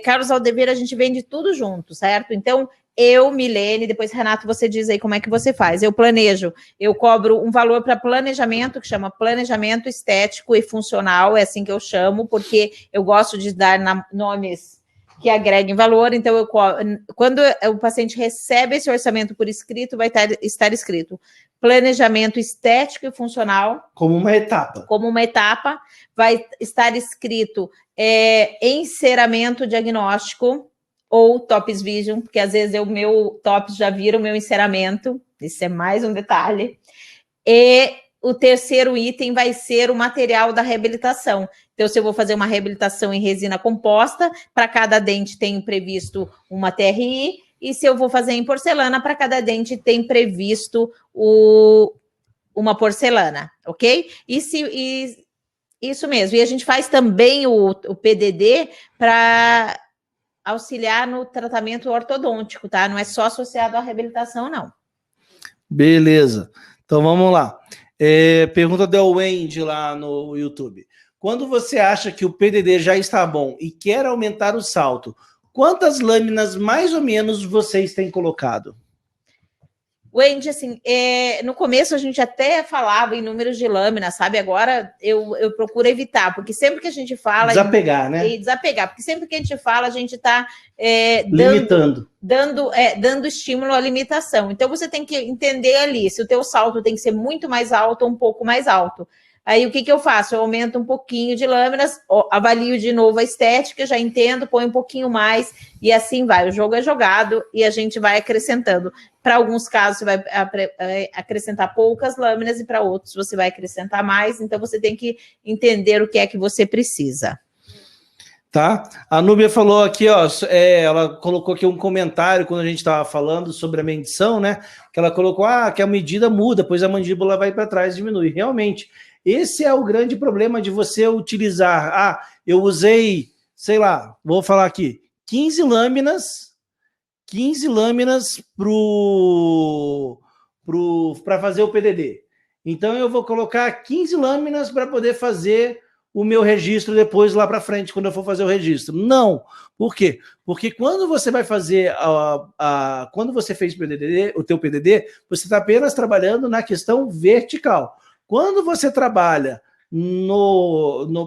[SPEAKER 2] Carlos Laudevir, a gente vende tudo junto, certo? Então eu, Milene, depois Renato, você diz aí como é que você faz. Eu planejo, eu cobro um valor para planejamento, que chama planejamento estético e funcional, é assim que eu chamo, porque eu gosto de dar nomes que agreguem valor. Então, quando o paciente recebe esse orçamento por escrito, vai estar escrito planejamento estético e funcional.
[SPEAKER 1] Como uma etapa.
[SPEAKER 2] Como uma etapa, vai estar escrito enceramento diagnóstico, ou Topes Vision, porque às vezes o meu Topes já vira o meu enceramento, isso é mais um detalhe. E o terceiro item vai ser o material da reabilitação. Então, se eu vou fazer uma reabilitação em resina composta, para cada dente tem previsto uma TRI, e se eu vou fazer em porcelana, para cada dente tem previsto uma porcelana, ok? Isso mesmo. E a gente faz também o PDD para auxiliar no tratamento ortodôntico, tá? Não é só associado à reabilitação, não.
[SPEAKER 1] Beleza. Então, vamos lá. Pergunta da Wendy lá no YouTube. Quando você acha que o PDD já está bom e quer aumentar o salto, quantas lâminas, mais ou menos, vocês têm colocado?
[SPEAKER 2] Wendy, assim, no começo a gente até falava em números de lâminas, sabe? Agora eu procuro evitar, porque sempre que a gente fala...
[SPEAKER 1] Desapegar, né?
[SPEAKER 2] Desapegar, porque sempre que a gente fala, a gente está
[SPEAKER 1] limitando.
[SPEAKER 2] Dando estímulo à limitação. Então, você tem que entender ali se o teu salto tem que ser muito mais alto ou um pouco mais alto. Aí, o que eu faço? Eu aumento um pouquinho de lâminas, avalio de novo a estética, já entendo, põe um pouquinho mais, e assim vai. O jogo é jogado e a gente vai acrescentando. Para alguns casos, você vai acrescentar poucas lâminas e para outros você vai acrescentar mais. Então, você tem que entender o que é que você precisa.
[SPEAKER 1] Tá? A Núbia falou aqui, ó, ela colocou aqui um comentário quando a gente estava falando sobre a medição, né? Que ela colocou, que a medida muda, pois a mandíbula vai para trás, diminui. Realmente, esse é o grande problema de você utilizar. Eu usei, sei lá, vou falar aqui, 15 lâminas para fazer o PDD. Então, eu vou colocar 15 lâminas para poder fazer o meu registro depois lá para frente, quando eu for fazer o registro. Não. Por quê? Porque quando você vai fazer quando você fez o teu PDD, você está apenas trabalhando na questão vertical. Quando você trabalha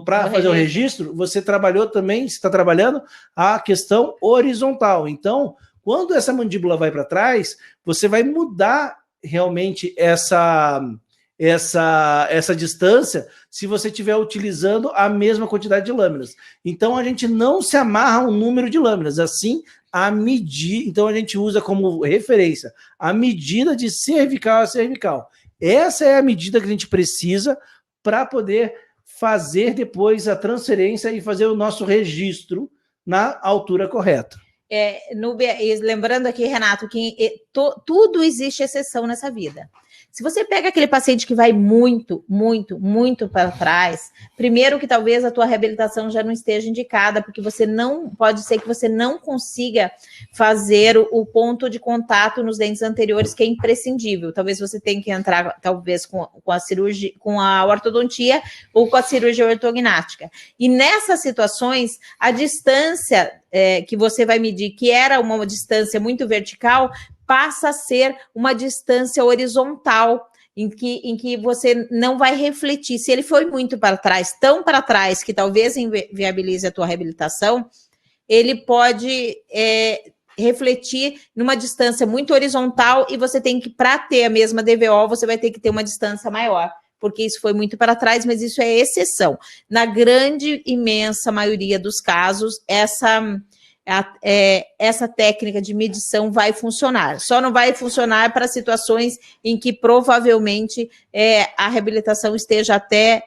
[SPEAKER 1] para fazer o registro, você trabalhou também, está trabalhando a questão horizontal. Então, quando essa mandíbula vai para trás, você vai mudar realmente essa distância se você estiver utilizando a mesma quantidade de lâminas. Então, a gente não se amarra a um número de lâminas, assim, a medida. Então, a gente usa como referência a medida de cervical a cervical. Essa é a medida que a gente precisa para poder fazer depois a transferência e fazer o nosso registro na altura correta.
[SPEAKER 2] Núbia, lembrando aqui, Renato, que tudo existe exceção nessa vida. Se você pega aquele paciente que vai muito, muito, muito para trás, primeiro que talvez a tua reabilitação já não esteja indicada, porque pode ser que você não consiga fazer o ponto de contato nos dentes anteriores, que é imprescindível. Talvez você tenha que entrar, talvez, com a cirurgia, com a ortodontia ou com a cirurgia ortognática. E nessas situações, a distância que você vai medir, que era uma distância muito vertical, passa a ser uma distância horizontal, em que você não vai refletir. Se ele foi muito para trás, tão para trás, que talvez inviabilize a tua reabilitação, ele pode refletir numa distância muito horizontal e você tem que, para ter a mesma DVO, você vai ter que ter uma distância maior, porque isso foi muito para trás, mas isso é exceção. Na grande, imensa maioria dos casos, essa técnica de medição vai funcionar. Só não vai funcionar para situações em que provavelmente a reabilitação esteja até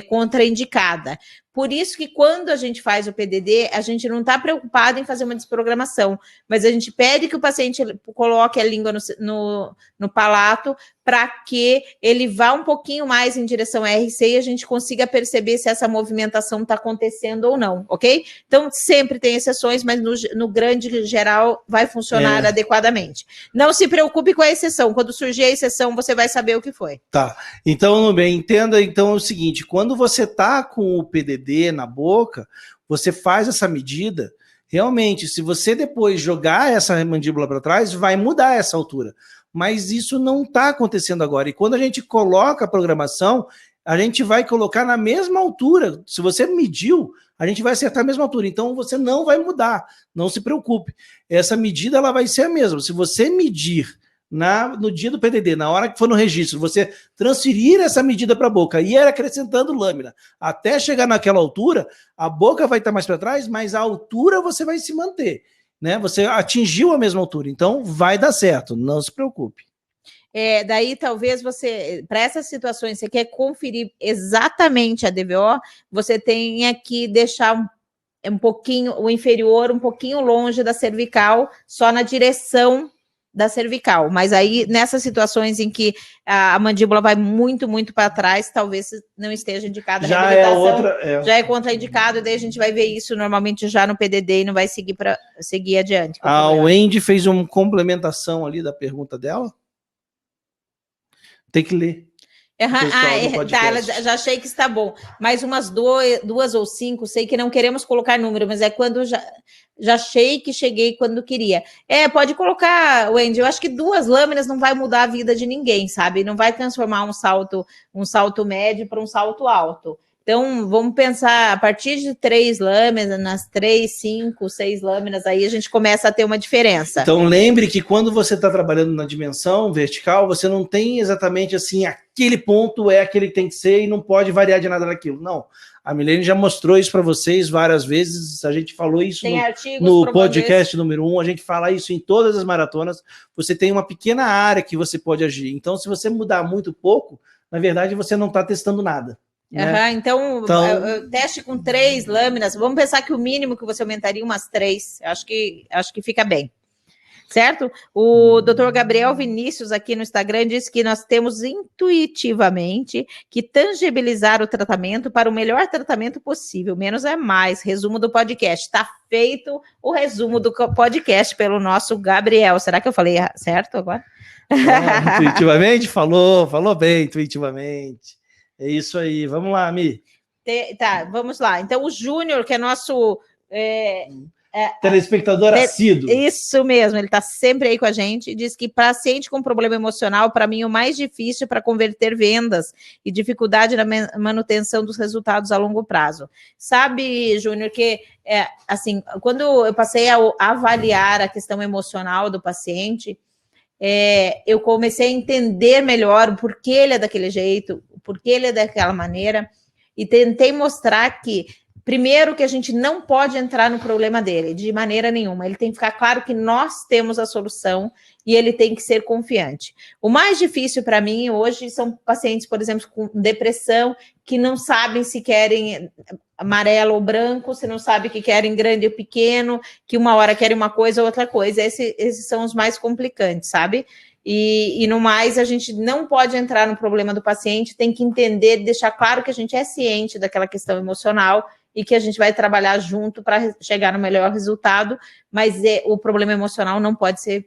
[SPEAKER 2] contraindicada. Por isso que quando a gente faz o PDD, a gente não está preocupado em fazer uma desprogramação, mas a gente pede que o paciente coloque a língua no palato para que ele vá um pouquinho mais em direção à RC e a gente consiga perceber se essa movimentação está acontecendo ou não, ok? Então, sempre tem exceções, mas no grande geral vai funcionar adequadamente. Não se preocupe com a exceção. Quando surgir a exceção, você vai saber o que foi.
[SPEAKER 1] Tá. Então, Nubia, entenda então o seguinte, quando você está com o PDD na boca, você faz essa medida, realmente, se você depois jogar essa mandíbula para trás, vai mudar essa altura. Mas isso não está acontecendo agora. E quando a gente coloca a programação, a gente vai colocar na mesma altura. Se você mediu, a gente vai acertar a mesma altura. Então, você não vai mudar. Não se preocupe. Essa medida ela vai ser a mesma. Se você medir no dia do PDD, na hora que for no registro, você transferir essa medida para a boca e ir acrescentando lâmina até chegar naquela altura, a boca vai estar mais para trás, mas a altura você vai se manter, né? Você atingiu a mesma altura, então vai dar certo, não se preocupe.
[SPEAKER 2] Daí talvez você, para essas situações, você quer conferir exatamente a DVO, você tenha que deixar um pouquinho, o inferior um pouquinho longe da cervical, só na direção da cervical, mas aí nessas situações em que a mandíbula vai muito, muito para trás, talvez não esteja indicada a reabilitação, já é contraindicado, daí a gente vai ver isso normalmente já no PDD e não vai seguir adiante.
[SPEAKER 1] A Wendy fez uma complementação ali da pergunta dela? Tem que ler.
[SPEAKER 2] Já achei que está bom. Mais umas duas ou 5, sei que não queremos colocar número, mas é quando já achei que cheguei quando queria. Pode colocar, Wendy, eu acho que 2 lâminas não vai mudar a vida de ninguém, sabe? Não vai transformar um salto médio para um salto alto. Então, vamos pensar, a partir de 3 lâminas, nas 3, 5, 6 lâminas, aí a gente começa a ter uma diferença.
[SPEAKER 1] Então, lembre que quando você está trabalhando na dimensão vertical, você não tem exatamente assim, aquele ponto é aquele que tem que ser e não pode variar de nada daquilo. Não. A Milene já mostrou isso para vocês várias vezes, a gente falou isso no podcast número 1, a gente fala isso em todas as maratonas. Você tem uma pequena área que você pode agir. Então, se você mudar muito pouco, na verdade, você não está testando nada. Né?
[SPEAKER 2] Então, teste com 3 lâminas. Vamos pensar que o mínimo que você aumentaria umas 3. Acho que fica bem. Certo? O Dr. Gabriel Vinícius aqui no Instagram disse que nós temos intuitivamente que tangibilizar o tratamento para o melhor tratamento possível. Menos é mais. Resumo do podcast. Está feito o resumo do podcast pelo nosso Gabriel. Será que eu falei certo agora?
[SPEAKER 1] Intuitivamente? Falou bem, intuitivamente. É isso aí. Vamos lá, Mi.
[SPEAKER 2] Tá, vamos lá. Então, o Júnior, que é nosso...
[SPEAKER 1] telespectador assíduo.
[SPEAKER 2] Isso mesmo, ele está sempre aí com a gente. Diz que paciente com problema emocional, para mim, o mais difícil para converter vendas e dificuldade na manutenção dos resultados a longo prazo. Sabe, Júnior, que assim, quando eu passei a avaliar a questão emocional do paciente, eu comecei a entender melhor o porquê ele é daquele jeito, o porquê ele é daquela maneira, e tentei mostrar que, primeiro, que a gente não pode entrar no problema dele, de maneira nenhuma. Ele tem que ficar claro que nós temos a solução e ele tem que ser confiante. O mais difícil para mim hoje são pacientes, por exemplo, com depressão, que não sabem se querem amarelo ou branco, se não sabem que querem grande ou pequeno, que uma hora querem uma coisa ou outra coisa. Esses são os mais complicantes, sabe? E no mais, a gente não pode entrar no problema do paciente, tem que entender, deixar claro que a gente é ciente daquela questão emocional e que a gente vai trabalhar junto para chegar no melhor resultado, mas o problema emocional não pode ser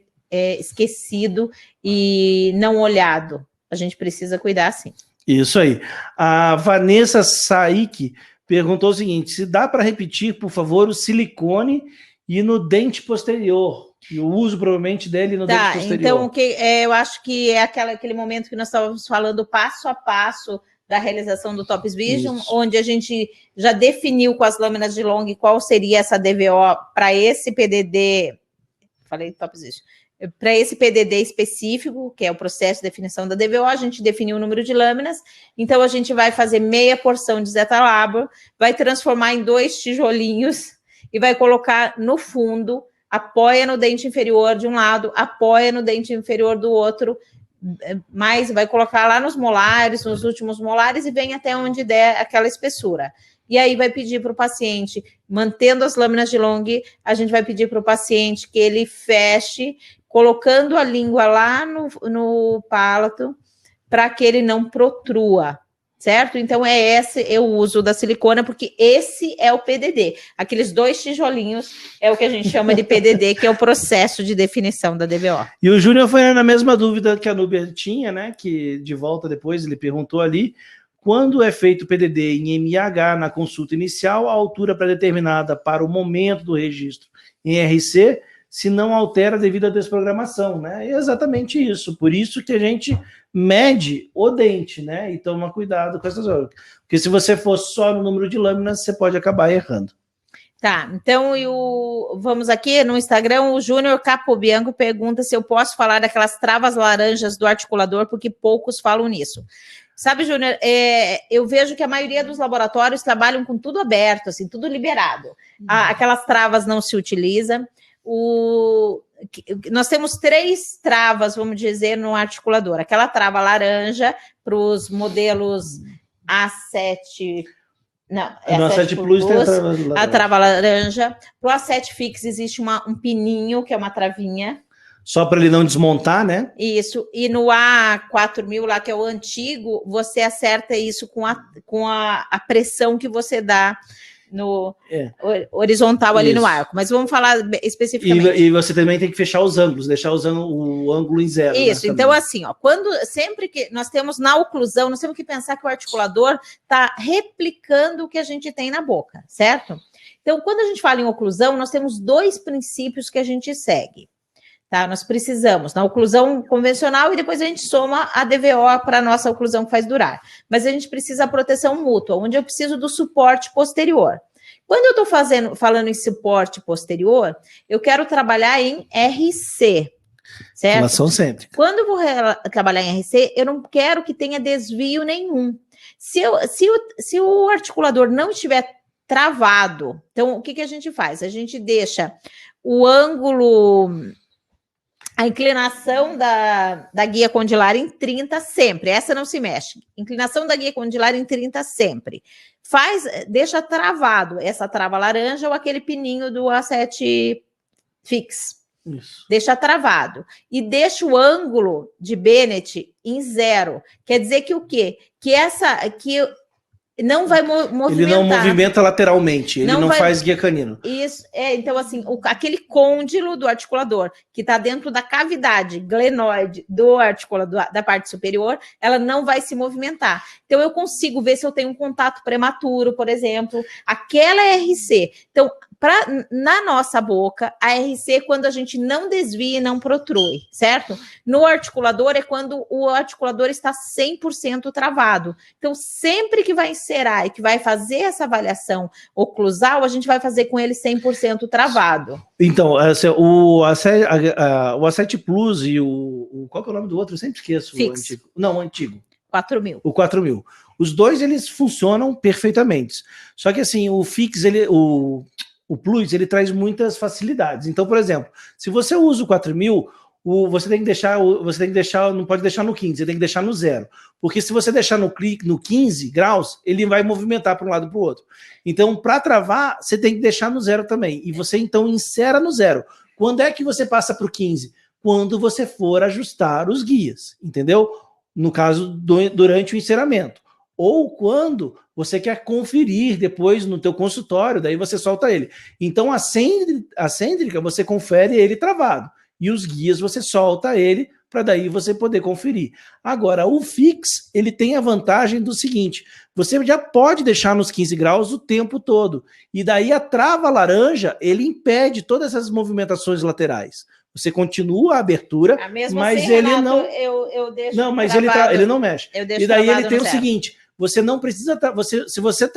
[SPEAKER 2] esquecido e não olhado. A gente precisa cuidar, sim.
[SPEAKER 1] Isso aí. A Vanessa Saik perguntou o seguinte: se dá para repetir, por favor, o silicone e no dente posterior? E o uso, provavelmente, dele no dente posterior.
[SPEAKER 2] Então, eu acho que é aquele momento que nós estávamos falando passo a passo da realização do Tops Vision, isso, onde a gente já definiu com as lâminas de long qual seria essa DVO para esse PDD, falei Tops Vision, para esse PDD específico, que é o processo de definição da DVO, a gente definiu o número de lâminas, então a gente vai fazer meia porção de Zeta Labor, vai transformar em 2 tijolinhos e vai colocar no fundo, apoia no dente inferior de um lado, apoia no dente inferior do outro, mas vai colocar lá nos molares, nos últimos molares, e vem até onde der aquela espessura. E aí vai pedir para o paciente, mantendo as lâminas de long, a gente vai pedir para o paciente que ele feche, colocando a língua lá no palato, para que ele não protrua, certo? Então, esse o uso da silicona, porque esse é o PDD. Aqueles 2 tijolinhos é o que a gente chama de PDD, que é o processo de definição da DVO.
[SPEAKER 1] E o Júnior foi na mesma dúvida que a Núbia tinha, né? Que de volta depois ele perguntou ali, quando é feito PDD em MIH na consulta inicial, a altura pré-determinada para o momento do registro em RC, se não altera devido à desprogramação, né? É exatamente isso. Por isso que a gente mede o dente, né? E toma cuidado com essas horas. Porque se você for só no número de lâminas, você pode acabar errando.
[SPEAKER 2] Tá, então vamos aqui no Instagram, o Júnior Capobianco pergunta se eu posso falar daquelas travas laranjas do articulador, porque poucos falam nisso. Sabe, Júnior, eu vejo que a maioria dos laboratórios trabalham com tudo aberto, assim, tudo liberado. Aquelas travas não se utilizam. Nós temos 3 travas, vamos dizer, no articulador. Aquela trava laranja para os modelos A7... Não, é
[SPEAKER 1] no A7 Plus tem
[SPEAKER 2] a trava laranja. Para o A7 Fix existe um pininho, que é uma travinha.
[SPEAKER 1] Só para ele não desmontar, né?
[SPEAKER 2] Isso. E no A4000, lá que é o antigo, você acerta isso com a pressão que você dá horizontal ali no arco, mas vamos falar especificamente.
[SPEAKER 1] E você também tem que fechar os ângulos, deixar o ângulo em zero.
[SPEAKER 2] Isso, né, então assim, ó, sempre que nós temos na oclusão, nós temos que pensar que o articulador está replicando o que a gente tem na boca, certo? Então, quando a gente fala em oclusão, nós temos 2 princípios que a gente segue. Tá, nós precisamos na oclusão convencional e depois a gente soma a DVO para a nossa oclusão que faz durar. Mas a gente precisa da proteção mútua, onde eu preciso do suporte posterior. Quando eu estou falando em suporte posterior, eu quero trabalhar em RC, certo?
[SPEAKER 1] Relação cêntrica.
[SPEAKER 2] Quando eu vou trabalhar em RC, eu não quero que tenha desvio nenhum. Se o articulador não estiver travado, então o que a gente faz? A gente deixa o ângulo... A inclinação da guia condilar em 30 sempre, essa não se mexe. Inclinação da guia condilar em 30 sempre. Deixa travado essa trava laranja ou aquele pininho do A7 fix.
[SPEAKER 1] Isso.
[SPEAKER 2] Deixa travado. E deixa o ângulo de Bennett em 0. Quer dizer que o quê? Que não vai movimentar.
[SPEAKER 1] Ele não movimenta lateralmente, ele não faz guia canino.
[SPEAKER 2] Isso, então assim, aquele côndilo do articulador, que está dentro da cavidade glenoide do articulador, da parte superior, ela não vai se movimentar. Então eu consigo ver se eu tenho um contato prematuro, por exemplo, aquela RC. Então, na nossa boca, a RC é quando a gente não desvia e não protrui, certo? No articulador é quando o articulador está 100% travado. Então, sempre que vai inserar e que vai fazer essa avaliação oclusal, a gente vai fazer com ele 100% travado.
[SPEAKER 1] Então, o A7 Plus e qual que é o nome do outro? Eu sempre esqueço.
[SPEAKER 2] Fix.
[SPEAKER 1] O antigo. Não, o antigo.
[SPEAKER 2] 4000.
[SPEAKER 1] O 4000. Os dois, eles funcionam perfeitamente. Só que assim, o Fix, o Plus, ele traz muitas facilidades. Então, por exemplo, se você usa o 4000, você tem que deixar, não pode deixar no 15, você tem que deixar no 0. Porque se você deixar no 15 graus, ele vai movimentar para um lado e para o outro. Então, para travar, você tem que deixar no 0 também. E você, então, insera no 0. Quando é que você passa para o 15? Quando você for ajustar os guias, entendeu? No caso, durante o enceramento. Ou quando você quer conferir depois no teu consultório, daí você solta ele. Então, a cêntrica, você confere ele travado. E os guias, você solta ele para daí você poder conferir. Agora, o Fix, ele tem a vantagem do seguinte, você já pode deixar nos 15 graus o tempo todo. E daí a trava laranja, ele impede todas essas movimentações laterais. Você continua a abertura, mas assim, ele Renato, não...
[SPEAKER 2] Eu deixo
[SPEAKER 1] não, mas ele não mexe.
[SPEAKER 2] E
[SPEAKER 1] daí ele tem o seguinte... Você não precisa, se você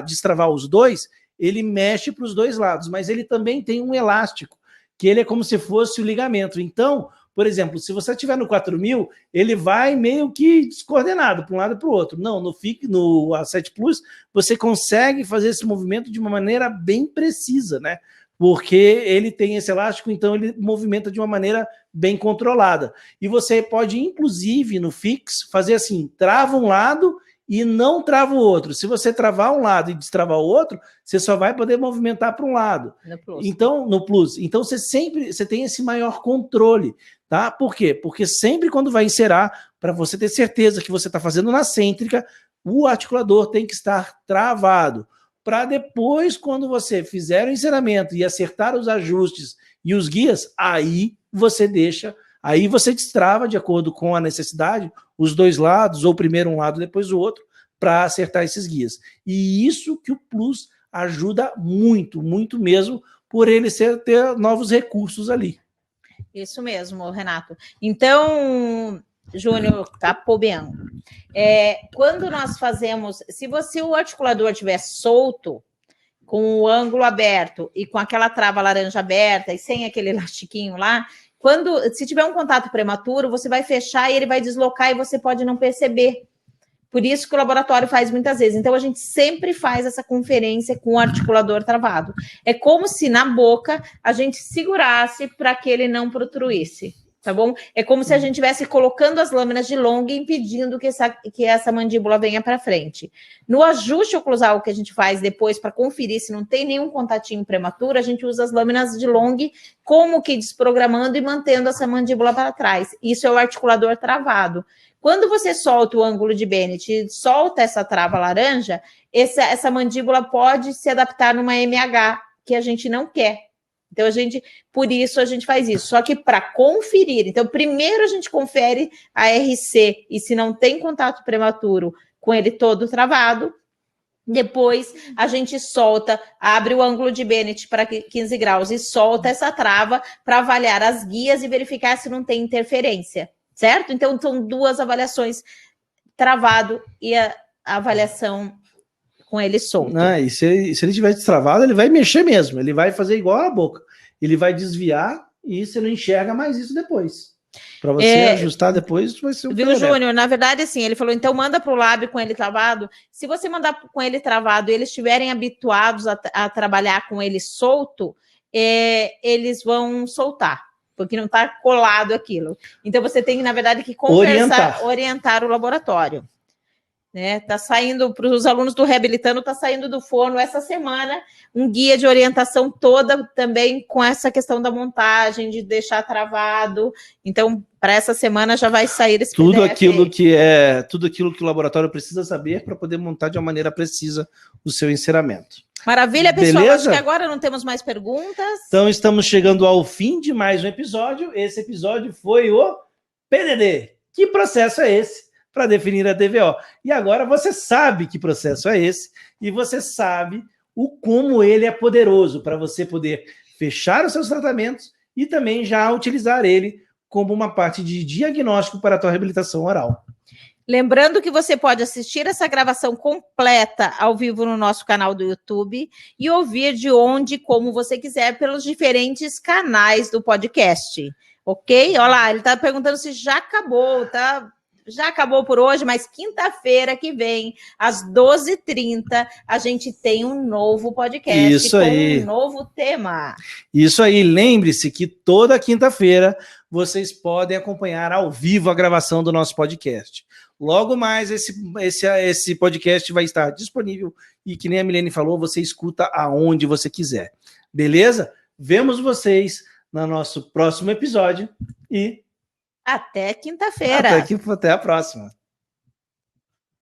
[SPEAKER 1] destravar os dois, ele mexe para os dois lados, mas ele também tem um elástico, que ele é como se fosse o ligamento. Então, por exemplo, se você estiver no 4000, ele vai meio que descoordenado para um lado e para o outro. Não, no A7 Plus, você consegue fazer esse movimento de uma maneira bem precisa, né? Porque ele tem esse elástico, então ele movimenta de uma maneira bem controlada. E você pode, inclusive, no Fix, fazer assim, trava um lado e não trava o outro. Se você travar um lado e destravar o outro, você só vai poder movimentar para um lado. No Plus. Então, você tem esse maior controle, tá? Por quê? Porque sempre quando vai inserar, para você ter certeza que você está fazendo na cêntrica, o articulador tem que estar travado. Para depois, quando você fizer o enceramento e acertar os ajustes e os guias, aí você destrava de acordo com a necessidade, os dois lados, ou primeiro um lado, depois o outro, para acertar esses guias. E isso que o Plus ajuda muito, muito mesmo, por ele ter novos recursos ali.
[SPEAKER 2] Isso mesmo, Renato. Então, Júnior Capobianco, quando nós fazemos, se o articulador estiver solto, com o ângulo aberto e com aquela trava laranja aberta e sem aquele elastiquinho lá, se tiver um contato prematuro, você vai fechar e ele vai deslocar e você pode não perceber. Por isso que o laboratório faz muitas vezes. Então, a gente sempre faz essa conferência com o articulador travado. É como se na boca a gente segurasse para que ele não protruísse. tá bom? É como se a gente estivesse colocando as lâminas de long e impedindo que essa mandíbula venha para frente. No ajuste oclusal que a gente faz depois para conferir se não tem nenhum contatinho prematuro, a gente usa as lâminas de long como que desprogramando e mantendo essa mandíbula para trás. Isso é o articulador travado. Quando você solta o ângulo de Bennett e solta essa trava laranja, essa mandíbula pode se adaptar numa MH, que a gente não quer. Então, por isso a gente faz isso. Só que para conferir, então, primeiro a gente confere a RC e se não tem contato prematuro com ele todo travado, depois a gente solta, abre o ângulo de Bennett para 15 graus e solta essa trava para avaliar as guias e verificar se não tem interferência, certo? Então, são duas avaliações, travado e a avaliação com ele solto.
[SPEAKER 1] E se ele tiver destravado, ele vai mexer mesmo, ele vai fazer igual a boca, ele vai desviar e você não enxerga mais isso depois. Para você ajustar depois, vai ser
[SPEAKER 2] Viu, Júnior? Na verdade, assim, ele falou, então manda para o lábio com ele travado. Se você mandar com ele travado e eles estiverem habituados a trabalhar com ele solto, eles vão soltar, porque não está colado aquilo. Então, você tem, na verdade, que orientar o laboratório. Né? Tá saindo para os alunos do Reabilitando, tá saindo do forno essa semana um guia de orientação toda também com essa questão da montagem, de deixar travado. Então, para essa semana já vai sair esse
[SPEAKER 1] tudo
[SPEAKER 2] PDF.
[SPEAKER 1] Tudo aquilo que o laboratório precisa saber para poder montar de uma maneira precisa o seu enceramento.
[SPEAKER 2] Maravilha, pessoal.
[SPEAKER 1] Beleza?
[SPEAKER 2] Acho que agora não temos mais perguntas.
[SPEAKER 1] Então, estamos chegando ao fim de mais um episódio. Esse episódio foi o PDD. Que processo é esse para definir a DVO? E agora você sabe que processo é esse e você sabe como ele é poderoso para você poder fechar os seus tratamentos e também já utilizar ele como uma parte de diagnóstico para a tua reabilitação oral.
[SPEAKER 2] Lembrando que você pode assistir essa gravação completa ao vivo no nosso canal do YouTube e ouvir de onde e como você quiser pelos diferentes canais do podcast, ok? Olha lá, ele está perguntando se já acabou, tá? Já acabou por hoje, mas quinta-feira que vem, às 12h30, a gente tem um novo podcast um novo tema.
[SPEAKER 1] Isso aí, lembre-se que toda quinta-feira vocês podem acompanhar ao vivo a gravação do nosso podcast. Logo mais, esse podcast vai estar disponível e, que nem a Milene falou, você escuta aonde você quiser. Beleza? Vemos vocês no nosso próximo episódio e...
[SPEAKER 2] Até quinta-feira.
[SPEAKER 1] Até a próxima.